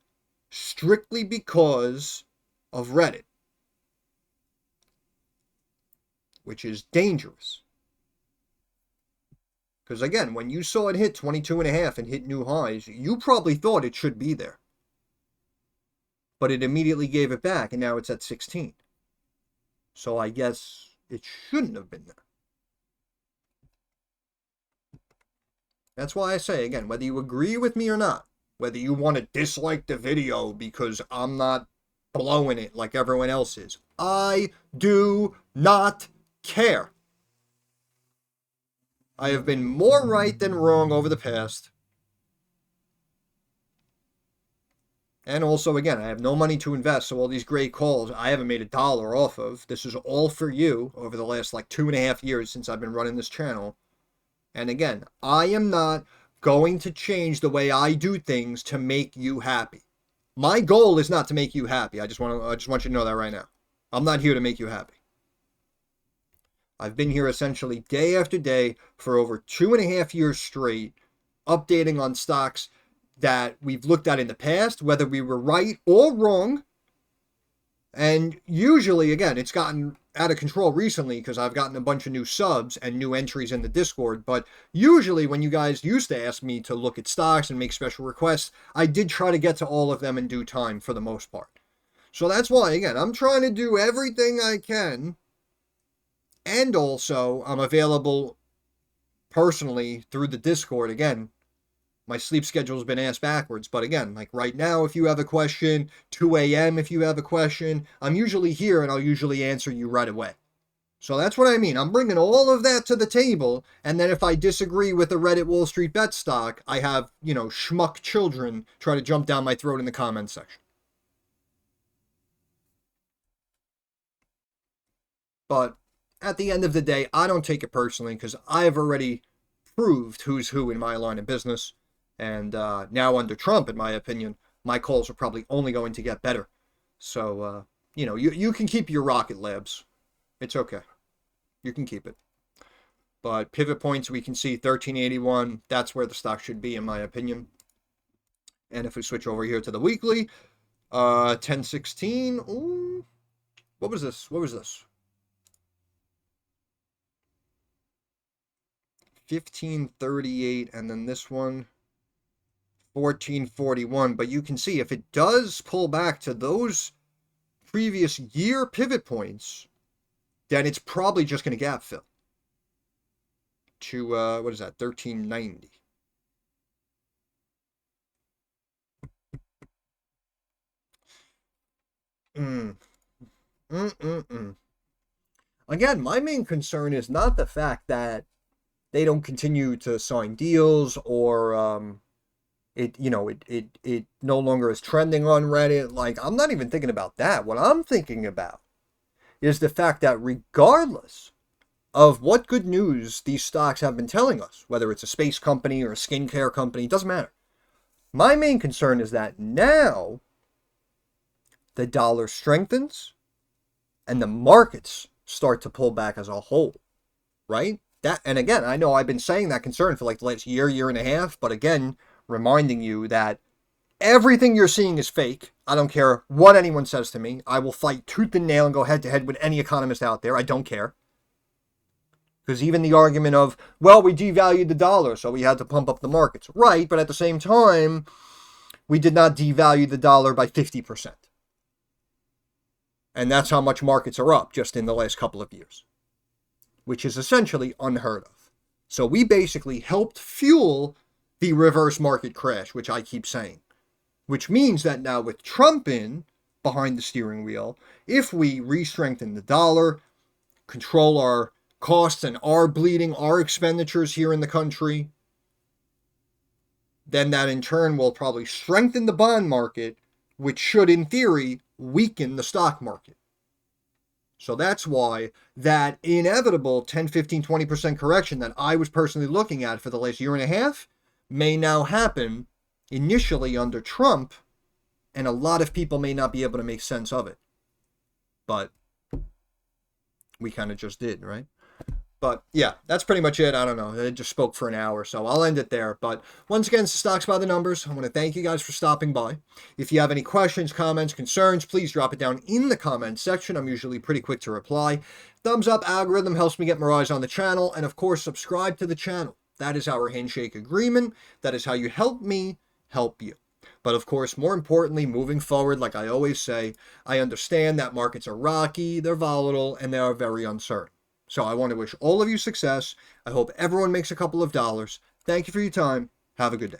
strictly because of Reddit, which is dangerous. Because again, when you saw it hit 22.5 and hit new highs, you probably thought it should be there. But it immediately gave it back, and now it's at 16. So I guess it shouldn't have been there. That's why I say, again, whether you agree with me or not, whether you want to dislike the video because I'm not blowing it like everyone else is. I do not care. I have been more right than wrong over the past. And also, again, I have no money to invest, so all these great calls I haven't made $1 off of. This is all for you over the last like 2.5 years since I've been running this channel. And again, I am not going to change the way I do things to make you happy. My goal is not to make you happy. I just want you to know that right now. I'm not here to make you happy. I've been here essentially day after day for over 2.5 years straight, updating on stocks that we've looked at in the past, whether we were right or wrong. And usually, again, it's gotten out of control recently because I've gotten a bunch of new subs and new entries in the Discord. But usually when you guys used to ask me to look at stocks and make special requests, I did try to get to all of them in due time for the most part. So that's why, again, I'm trying to do everything I can. And also, I'm available personally through the Discord. Again, my sleep schedule has been ass backwards. But again, like right now, if you have a question, 2 a.m. if you have a question, I'm usually here and I'll usually answer you right away. So that's what I mean. I'm bringing all of that to the table. And then if I disagree with the Reddit Wall Street bet stock, I have, schmuck children try to jump down my throat in the comments section. But at the end of the day, I don't take it personally because I have already proved who's who in my line of business. And now under Trump, in my opinion, my calls are probably only going to get better. So, you can keep your rocket labs. It's okay. You can keep it. But pivot points, we can see 1381. That's where the stock should be, in my opinion. And if we switch over here to the weekly, 1016. Ooh, what was this? 1538, and then this one 1441. But you can see if it does pull back to those previous year pivot points, then it's probably just going to gap fill to what is that, 1390. Again, my main concern is not the fact that they don't continue to sign deals or it no longer is trending on Reddit. Like, I'm not even thinking about that. What I'm thinking about is the fact that regardless of what good news these stocks have been telling us, whether it's a space company or a skincare company, it doesn't matter. My main concern is that now the dollar strengthens and the markets start to pull back as a whole, right? And again, I know I've been saying that concern for like the last year and a half, but again, reminding you that everything you're seeing is fake. I don't care what anyone says to me. I will fight tooth and nail and go head to head with any economist out there. I don't care. Because even the argument of, well, we devalued the dollar, so we had to pump up the markets. Right, but at the same time, we did not devalue the dollar by 50%. And that's how much markets are up just in the last couple of years, which is essentially unheard of. So we basically helped fuel the reverse market crash, which I keep saying, which means that now with Trump in behind the steering wheel, if we re-strengthen the dollar, control our costs and our expenditures here in the country, then that in turn will probably strengthen the bond market, which should in theory weaken the stock market. So that's why that inevitable 10, 15, 20% correction that I was personally looking at for the last year and a half may now happen initially under Trump, and a lot of people may not be able to make sense of it. But we kind of just did, right? But yeah, that's pretty much it. I don't know. I just spoke for an hour, so I'll end it there. But once again, it's Stocks by the Numbers. I want to thank you guys for stopping by. If you have any questions, comments, concerns, please drop it down in the comments section. I'm usually pretty quick to reply. Thumbs up algorithm helps me get more eyes on the channel. And of course, subscribe to the channel. That is our handshake agreement. That is how you help me help you. But of course, more importantly, moving forward, like I always say, I understand that markets are rocky, they're volatile, and they are very uncertain. So I want to wish all of you success. I hope everyone makes a couple of dollars. Thank you for your time. Have a good day.